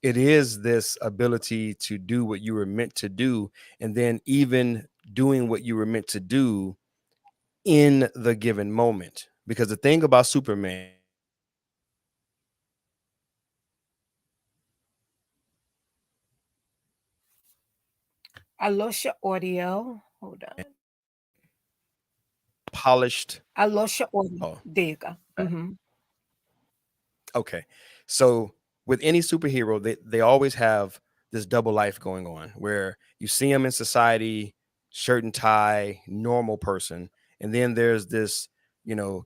it is this ability to do what you were meant to do, and then even doing what you were meant to do in the given moment. Because the thing about Superman, I lost your audio. Hold on. polished. I lost your audio. Oh, There you go. okay. So with any superhero, they always have this double life going on where you see them in society, shirt and tie, normal person, and then there's this,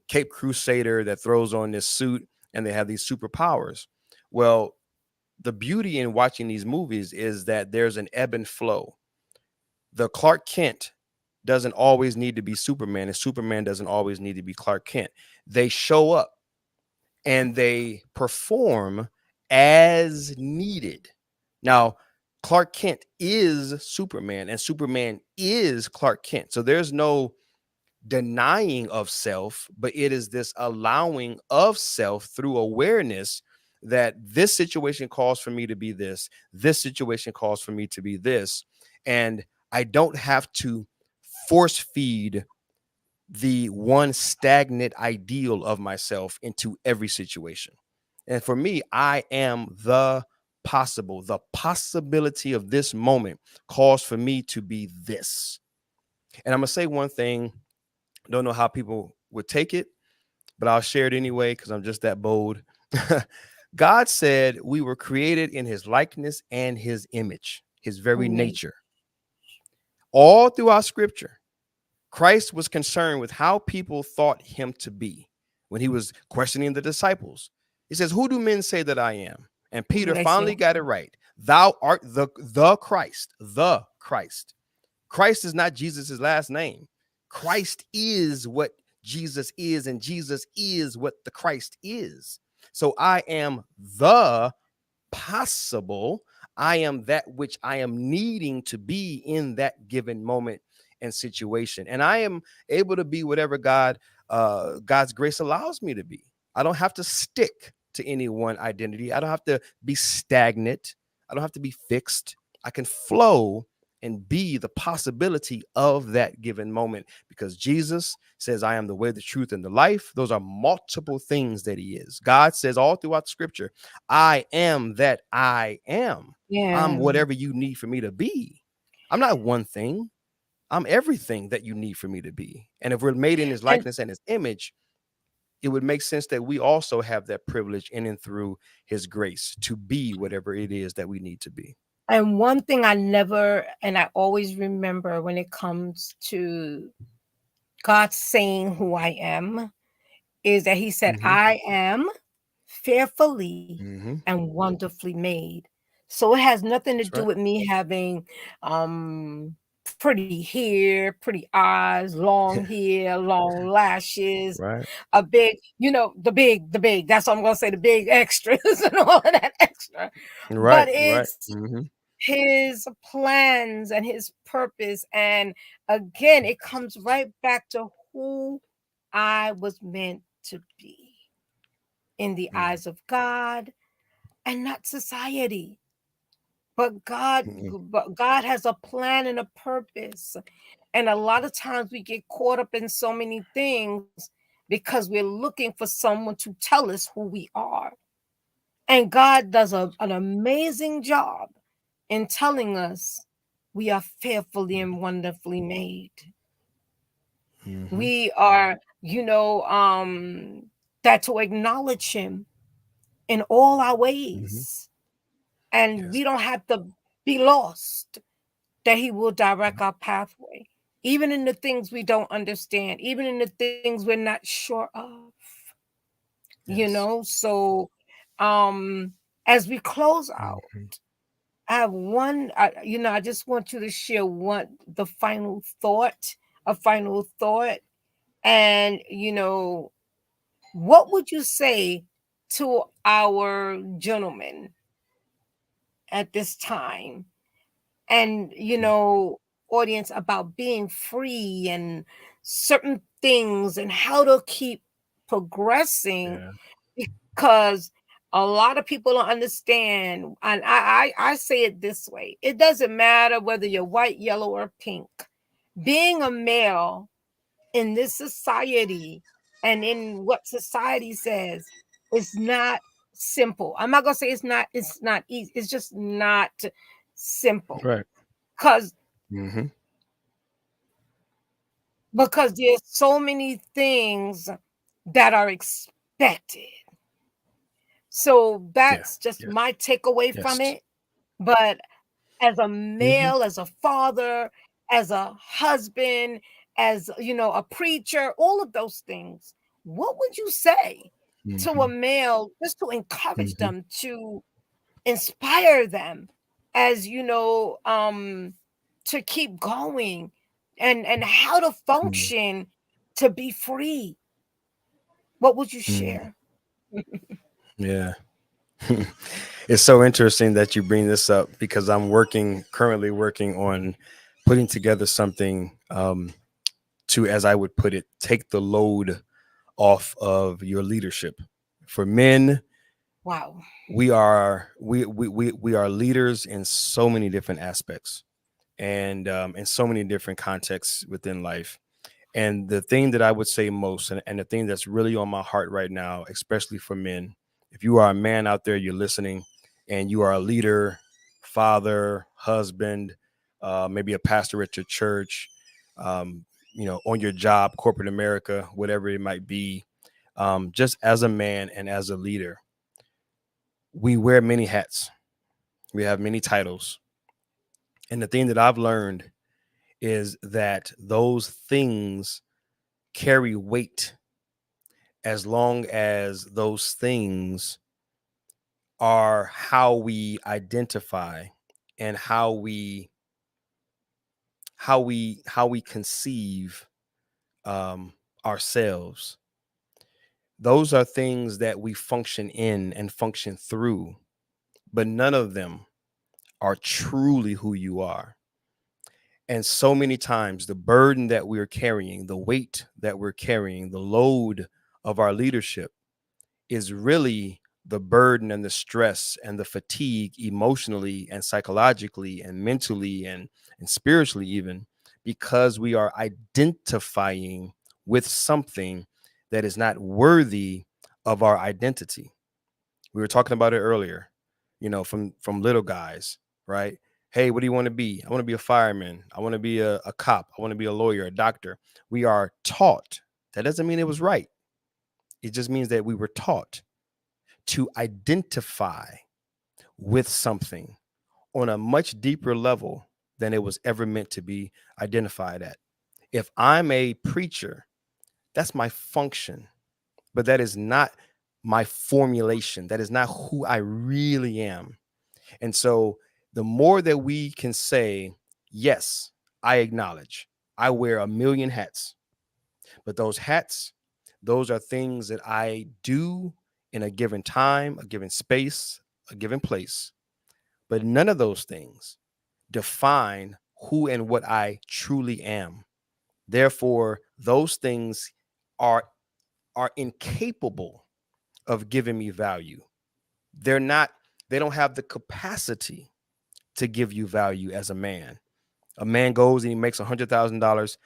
Cape Crusader that throws on this suit and they have these superpowers. Well, the beauty in watching these movies is that there's an ebb and flow. The Clark Kent doesn't always need to be Superman, and Superman doesn't always need to be Clark Kent. They show up and they perform as needed. Now, Clark Kent is Superman and Superman is Clark Kent. So there's no denying of self, but it is this allowing of self through awareness that this situation calls for me to be this situation calls for me to be this. And I don't have to force feed the one stagnant ideal of myself into every situation. And for me, I am the possible. The possibility of this moment calls for me to be this. And I'm going to say one thing. Don't know how people would take it, but I'll share it anyway because I'm just that bold. God said we were created in his likeness and his image, his very Amazing. nature. All throughout scripture, Christ was concerned with how people thought him to be when he was questioning the disciples. He says, "Who do men say that I am?" And Who do Peter they say? finally got it right. Thou art the Christ, the Christ. Christ is not Jesus's last name. Christ is what Jesus is, and Jesus is what the Christ is. So I am the possible. I am that which I am needing to be in that given moment and situation. And I am able to be whatever God's grace allows me to be. I don't have to stick to any one identity. I don't have to be stagnant. I don't have to be fixed. I can flow and be the possibility of that given moment because Jesus says, I am the way, the truth, and the life. Those are multiple things that he is. God says all throughout scripture, I am that I am. I'm Yeah. whatever you need for me to be. I'm not one thing. I'm everything that you need for me to be. And if we're made in his And likeness and his image, it would make sense that we also have that privilege in and through his grace to be whatever it is that we need to be. and one thing I always remember when it comes to God saying who I am is that he said, Mm-hmm. I am fearfully Mm-hmm. and wonderfully made. So it has nothing to That's do right. with me having pretty hair, pretty eyes, long hair, long lashes, Right. a big, the big, that's what I'm gonna say, the big extras and all of that extra. But Right. Right. it's Mm-hmm. his plans and his purpose. And again, it comes right back to who I was meant to be in the Mm-hmm. eyes of God and not society. But God, Mm-hmm. but God has a plan and a purpose. And a lot of times we get caught up in so many things because we're looking for someone to tell us who we are. And God does an amazing job in telling us we are fearfully and wonderfully made. Mm-hmm. We are, that to acknowledge him in all our Mm-hmm. ways. And Yes. we don't have to be lost, that he will direct our pathway, even in the things we don't understand, even in the things we're not sure of. Yes. So um as we close out, Mm-hmm. I have I just want you to share the final thought. And, what would you say to our gentlemen at this time? And, audience, about being free and certain things and how to keep progressing, Yeah. because a lot of people don't understand. And I say it this way: it doesn't matter whether you're white, yellow, or pink. Being a male in this society and in what society says is not simple. I'm not gonna say it's not easy. It's just not simple. Right. Because Mm-hmm. there's so many things that are expected. So Yeah. that's just Yes. my takeaway from Yes. it. But as a Mm-hmm. male, as a father, as a husband, as a preacher, all of those things, what would you say to a Mm-hmm. male, just to encourage Mm-hmm. them, to inspire them, as to keep going, and how to function to be free? What would you Mm-hmm. share? Yeah. It's so interesting that you bring this up because currently working on putting together something to, as I would put it, take the load off of your leadership. For men, Wow. we are leaders in so many different aspects and in so many different contexts within life. And the thing that I would say most, and the thing that's really on my heart right now, especially for men, if you are a man out there, you're listening, and you are a leader, father, husband, maybe a pastor at your church, um, on your job, corporate America, whatever it might be, just as a man and as a leader, we wear many hats. We have many titles. And the thing that I've learned is that those things carry weight as long as those things are how we identify and how we conceive ourselves. Those are things that we function in and function through, but none of them are truly who you are. And so many times, the burden that we're carrying, the weight that we're carrying, the load of our leadership is really the burden and the stress and the fatigue emotionally and psychologically and mentally and spiritually, even because we are identifying with something that is not worthy of our identity. We were talking about it earlier, from little guys, right? Hey, what do you want to be? I want to be a fireman. I want to be a cop. I want to be a lawyer, a doctor. We are taught. That doesn't mean it was right. It just means that we were taught to identify with something on a much deeper level than it was ever meant to be identified at. If I'm a preacher, that's my function, but that is not my formulation. That is not who I really am. And so the more that we can say, yes, I acknowledge I wear a million hats, but those hats, those are things that I do in a given time, a given space, a given place. But none of those things define who and what I truly am. Therefore, those things are are incapable of giving me value. They're not, they don't have the capacity to give you value as a man. A man goes and he makes $100,000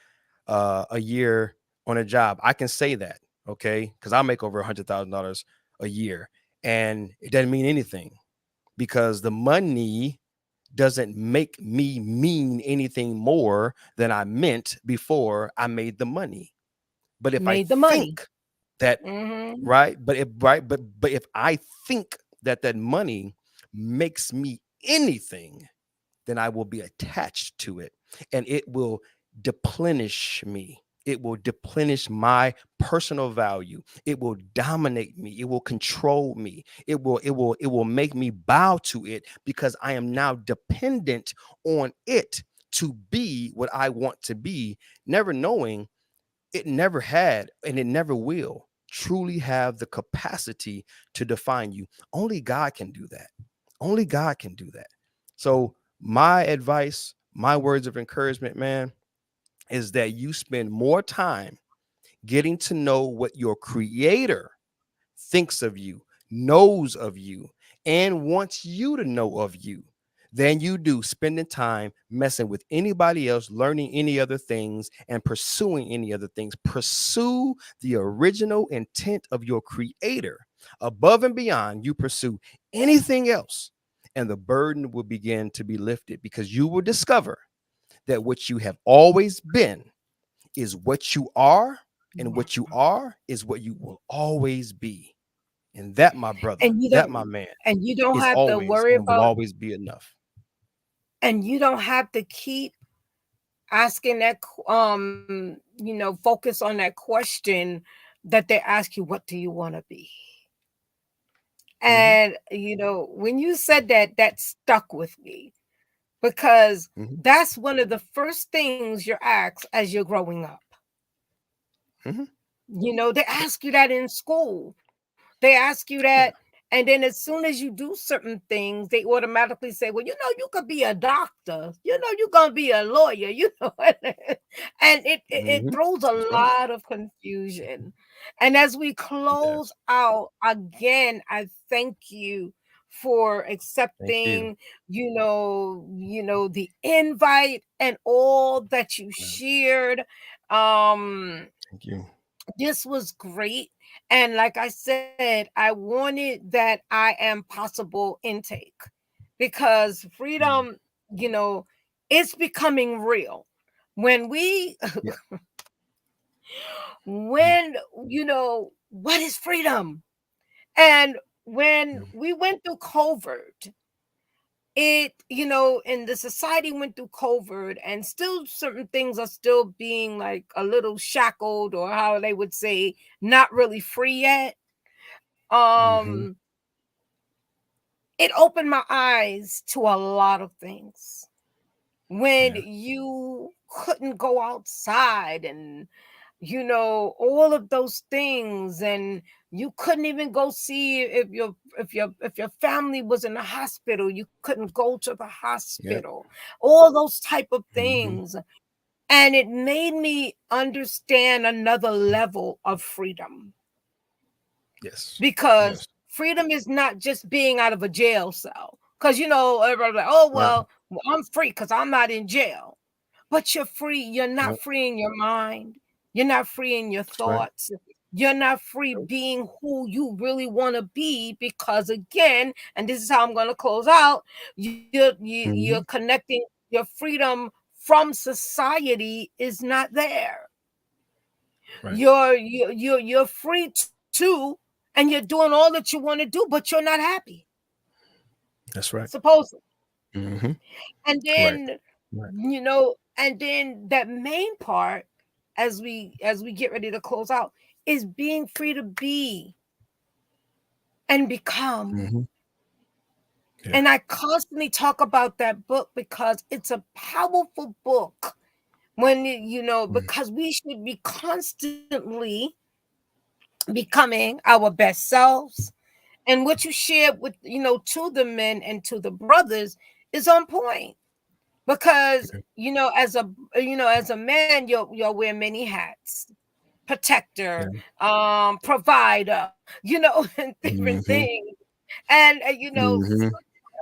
a year on a job. I can say that, okay, because I make over $100,000 a year, and it doesn't mean anything because the money doesn't make me mean anything more than I meant before I made the money. But if I Made the money. think that, Hmm. right, but if I think that that money makes me anything, then I will be attached to it, and it will deplenish me. It will deplenish my personal value. It will dominate me. It will control me. It will make me bow to it because I am now dependent on it to be what I want to be, never knowing it never had and it never will truly have the capacity to define you. Only God can do that. Only God can do that. So, my advice, my words of encouragement, man, is that you spend more time getting to know what your creator thinks of you, knows of you, and wants you to know of you than you do spending time messing with anybody else, learning any other things, and pursuing any other things. Pursue the original intent of your creator above and beyond you pursue anything else. And the burden will begin to be lifted because you will discover that what you have always been is what you are, and what you are is what you will always be. And that, my brother, And you that, my don't man, and you don't is have to always worry and will about always be enough. and you don't have to keep asking that focus on that question that they ask you, what do you want to be? Hmm. And when you said that, that stuck with me because Hmm. that's one of the first things you're asked as you're growing up. Hmm. They ask you that in school. They ask you that, Yeah. and then as soon as you do certain things, they automatically say, well, you could be a doctor, you're gonna be a lawyer, and it Hmm. throws a That's right. lot of confusion. And as we It close does. out again, I thank you for Thank you. accepting, the invite and all that you Yeah, shared. Um, thank you. this was great. And like I said, I wanted that I am possible intake because Mm. freedom, it's becoming real. When we, Yeah. Mm, when, what is freedom? And when mm. we went through COVID, and the society went through COVID, and still certain things are still being like a little shackled, or how they would say, not really free yet. Mhm. Um, it opened my eyes to a lot of things. When Yeah. you couldn't go outside, and all of those things, and you couldn't even go see if your family was in the hospital, you couldn't go to the Yep. hospital, all those type of Mhm. things. And it made me understand another level of freedom, Yes. because Yes. freedom is not just being out of a jail cell, because everybody's like, oh Right. well, I'm free because I'm not in jail. But you're free. You're not Yep. free in your mind. You're not free in your That's right. thoughts. You're not free Nope. being who you really want to be, because again, and this is how I'm going to close out, you're Mhm. connecting your freedom from society is not there. Right. You're free too, and you're doing all that you want to do, but you're not happy, That's right. supposedly. Mhm. And Right. then, Right. that main part, as we get ready to close out, is being free to be and become. Mhm. Yeah. And I constantly talk about that book because it's a powerful book. Mm. Because we should be constantly becoming our best selves. And what you shared with, to the men and to the brothers is on point. Because Yeah. as a man, you'll wear many hats: protector, Yeah. provider, and different Mhm. things. And Mhm.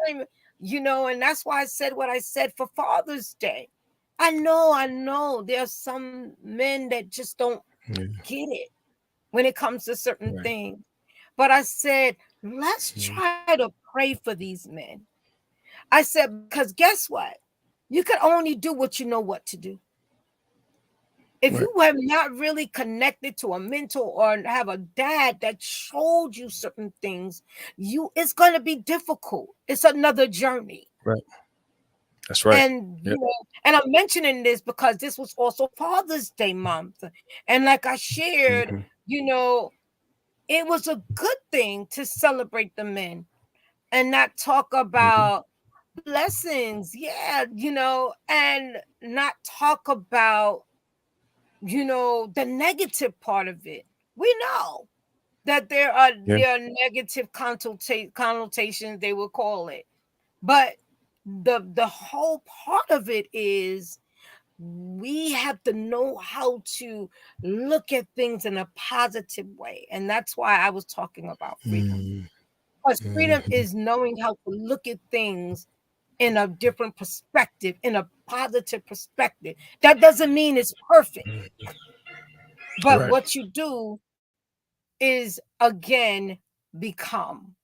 sometimes, and that's why I said what I said for Father's Day. I know there are some men that just don't Yeah. get it when it comes to certain Right. things. But I said, let's Mhm. try to pray for these men. I said, because guess what? You can only do what you know what to do. If Right. you have not really connected to a mentor or have a dad that showed you certain things, it's going to be difficult. It's another journey. Right. That's right. And Yep. and I'm mentioning this because this was also Father's Day month. And like I shared, Mhm. it was a good thing to celebrate the men and not talk Mhm. about blessings. Yeah, and not talk about the negative part of it. We know that there are Yeah. there are negative connotations, they will call it. But the whole part of it is we have to know how to look at things in a positive way. And that's why I was talking about freedom. Mm. Because freedom Mhm. is knowing how to look at things in a different perspective, in a positive perspective. That doesn't mean it's perfect, Mm. but Right. what you do is again become.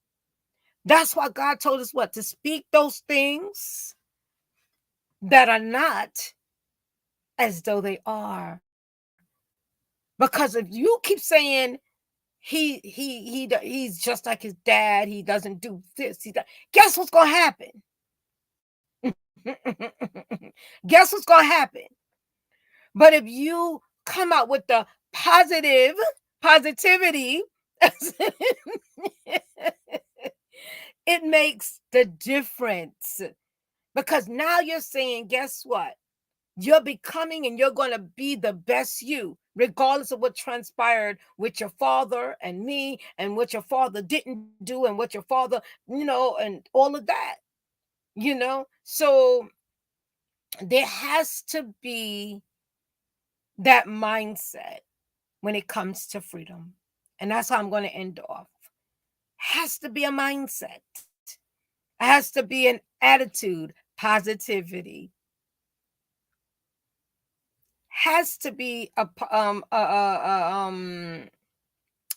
That's why God told us what? To speak those things that are not as though they are. Because if you keep saying he's just like his dad, he doesn't do this, guess what's gonna happen? Guess what's gonna happen? But if you come out with the positivity, it makes the difference. Because now you're saying, guess what? You're becoming and you're going to be the best you, regardless of what transpired with your father and me, and what your father didn't do, and what your father, and all of that, So there has to be that mindset when it comes to freedom. And that's how I'm going to end off. Has to be a mindset. It has to be an attitude, positivity. Has to be a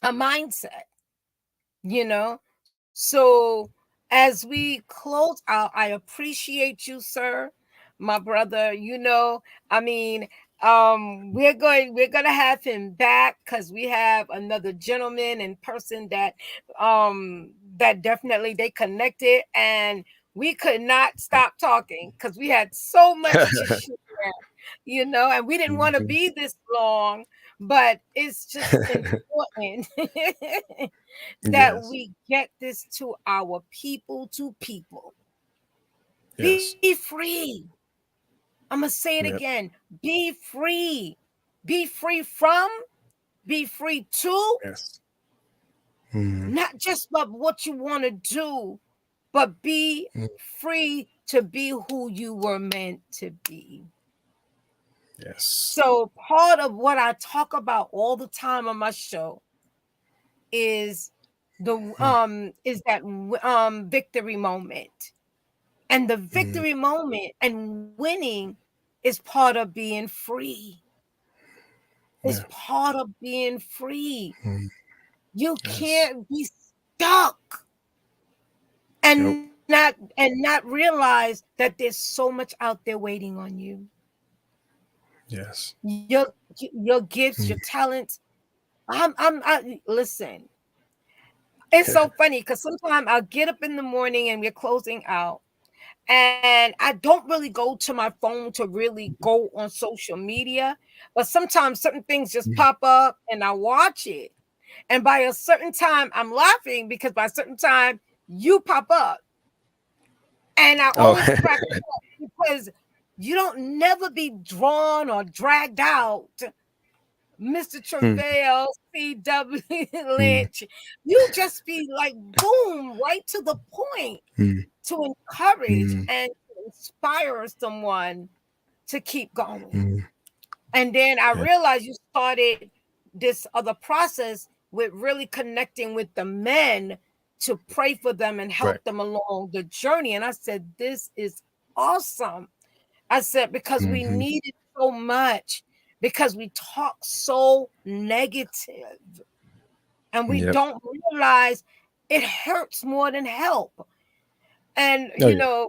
mindset, you know. So as we close out, I appreciate you, sir, my brother. I mean, we're gonna have him back because we have another gentleman in person that definitely they connected, and we could not stop talking because we had so much to share, and we didn't want to Mhm. be this long, but it's just important that Yes. we get this to our people, to people. Yes. Be free. I'm going to say it Yep. again. Be free. Be free from, be free to, Yes. Mhm. not just about what you want to do, but be Mm. free to be who you were meant to be. Yes. So part of what I talk about all the time on my show is Mm. that victory moment. And the Mhm. victory moment and winning is part of being free. It's Yeah. part of being free. Mhm. You Yes. can't be stuck Yep. and not realize that there's so much out there waiting on you. Yes. Your gifts, Mm. your talents. Listen. It's so funny because sometimes I'll get up in the morning and we're closing out, and I don't really go to my phone to really go on social media, but sometimes certain things just Mm. pop up and I watch it. And by a certain time, I'm laughing because by a certain time, you pop up. And I Oh. always crack up because you don't never be drawn or dragged out. Mr. Mm. Treveal, C.W. Mm. Lynch, you just be like, boom, right to the point Mm. to encourage Mm. and to inspire someone to keep going. Mm. And then I Yeah. realized you started this other process with really connecting with the men to pray for them and Right. help them along the journey. And I said, this is awesome. I said, because we Mhm. need it so much, because we talk so negative and we Yep. don't realize it hurts more than help. And, Oh yeah.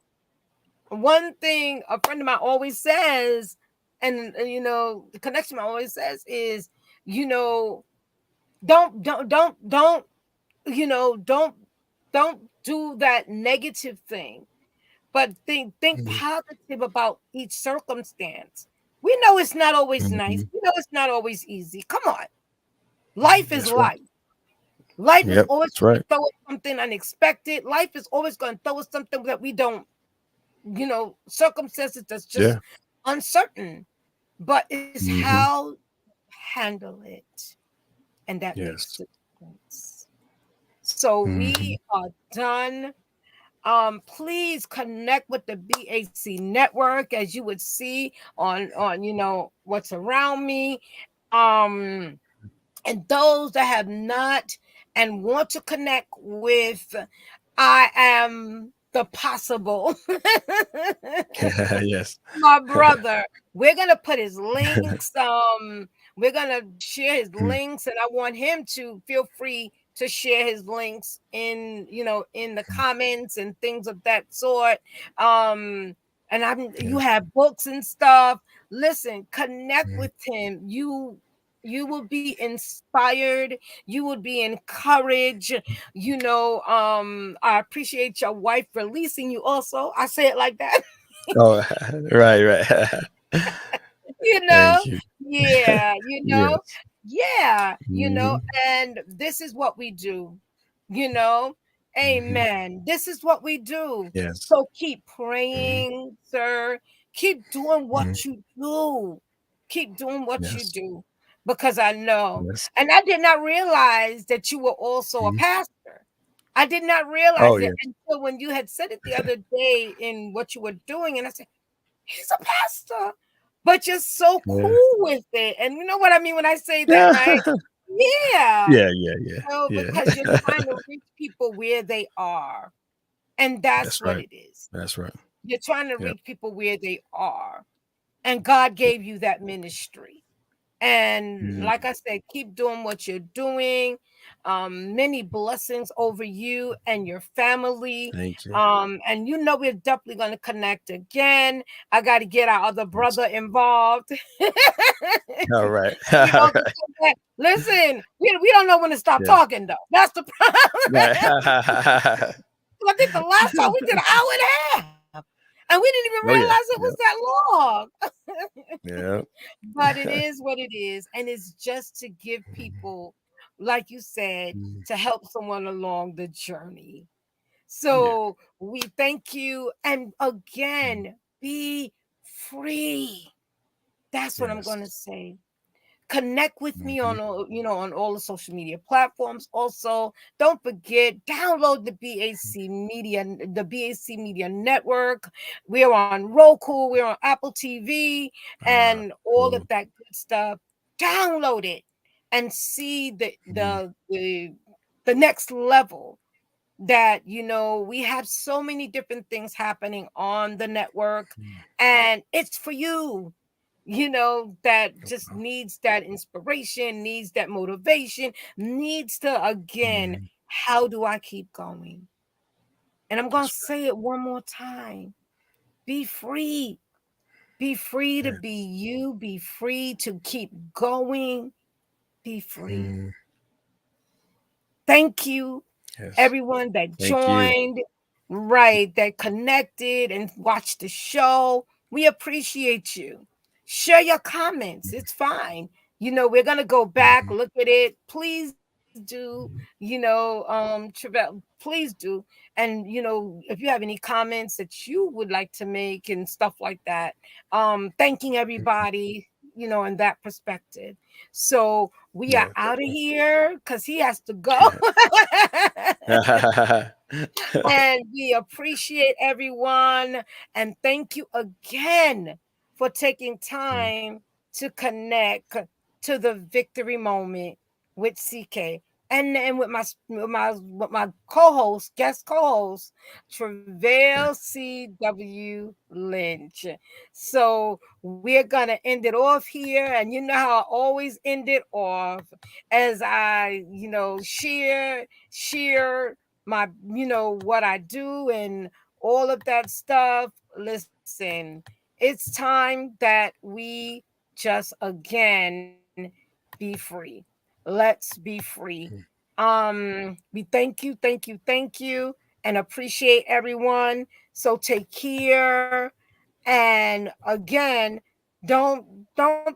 one thing a friend of mine always says, and the connection always says is, you know, don't, don't do that negative thing, but think Mhm. positive about each circumstance. We know it's not always nice. Mhm. We know it's not always easy. Come on. Life is That's right. life. Life is Yep. always That's going to right. throw us something unexpected. Life is always going to throw us something that we don't, circumstances that's just Yeah. uncertain, but it's Mhm. how you handle it, and that makes Yes. the difference. So we Mhm. are done. Please connect with the BAC network, as you would see on what's around me. Um, and those that have not and want to connect with, I am the possible. Yes. My brother. We're gonna put his links. We're gonna share his Mm. links, and I want him to feel free to share his links in the comments and things of that sort. And you Yes. have books and stuff. Listen, connect Mm. with him. You will be inspired. You will be encouraged. I appreciate your wife releasing you also. I say it like that. Oh, right, right. you know Thank you. yeah Yes. yeah Mhm. and this is what we do you know Mhm. amen. This is what we do. Yes. So keep Mhm. praying, sir. Keep doing Mhm. what you do. Keep doing what you Yes. do, because I know. Yes. And I did not realize that you were also a Mhm. pastor. I did not Oh, realize it yes. until when you had said it the other day in what you were doing, and I said, he's a pastor, but you're so Yeah. cool with it. And you know what I mean when I say that, Yeah. right? Yeah. Yeah, yeah, yeah, So yeah. because you're trying to reach people where they are. And That's that's right. what it is. That's right. You're trying to Yep. reach people where they are. And God gave you that ministry. And Mhm. like I said, keep doing what you're doing. Many blessings over you and your family. Thank you. And you know we're definitely going to connect again. I got to get our other Yes. brother involved. All right. You All know, right. listen, we don't know when to stop Yes. talking though. That's the Right. problem. I think the last time we did an hour and a half, and we didn't even Oh yeah. realize it was Yep. that long. Yep. But it is what it is, and it's just to give people, like you said, Mhm. to help someone along the journey. Yeah. So we thank you, and Mhm. again, be free. That's what I'm Yes. going to say. Connect with me Mhm. on all, on all the social media platforms. Also, don't forget, download the BAC Media Network. We're on Roku, we're on Apple TV, Ah, and all of cool. that good stuff. Download it and see Mhm. the next level. That we have so many different things happening on the network, Mhm. and it's for you, that just Okay. needs that inspiration, needs that motivation, needs to, again, Mhm. how do I keep going? And I'm going to That's say it one more time. Be free. Be free to right. be you. Be free to keep going. Be free. Mhm. Thank you, Yes. everyone that Thank you. joined, right, that connected and watched the show. We appreciate you. Share your comments. It's fine. We're gonna go back, Mhm. look at it. Please do, Treveal, please do. And if you have any comments that you would like to make and stuff like that, thanking everybody, in that perspective. So we are Yeah. out of here because he has to go. And we appreciate everyone. And thank you again for taking Mm. time to connect to the victory moment with CK. And with my co-host, guest co-host, Yeah. Treveal CW Lynch. So we're gonna end it off here. And you know how I always end it off, as I, share my, what I do and all of that stuff. Listen, it's time that we just again be free. Let's be free. Mm. We thank you and appreciate everyone. So take care. And again, don't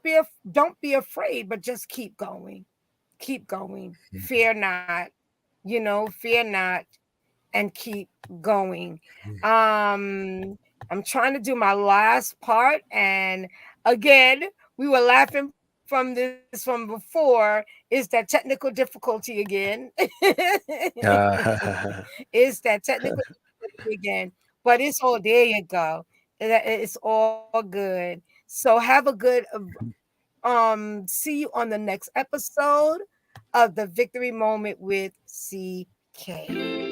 be afraid, but just keep going. Keep going. Mm. Fear not. Fear not, and keep going. Mm. I'm trying to do my last part, and again, we were laughing from this from before. Is that technical difficulty again? Ah, Is that technical difficulty again? But it's all there. You go. It's all good. So have a good. See you on the next episode of the Victory Moment with CK.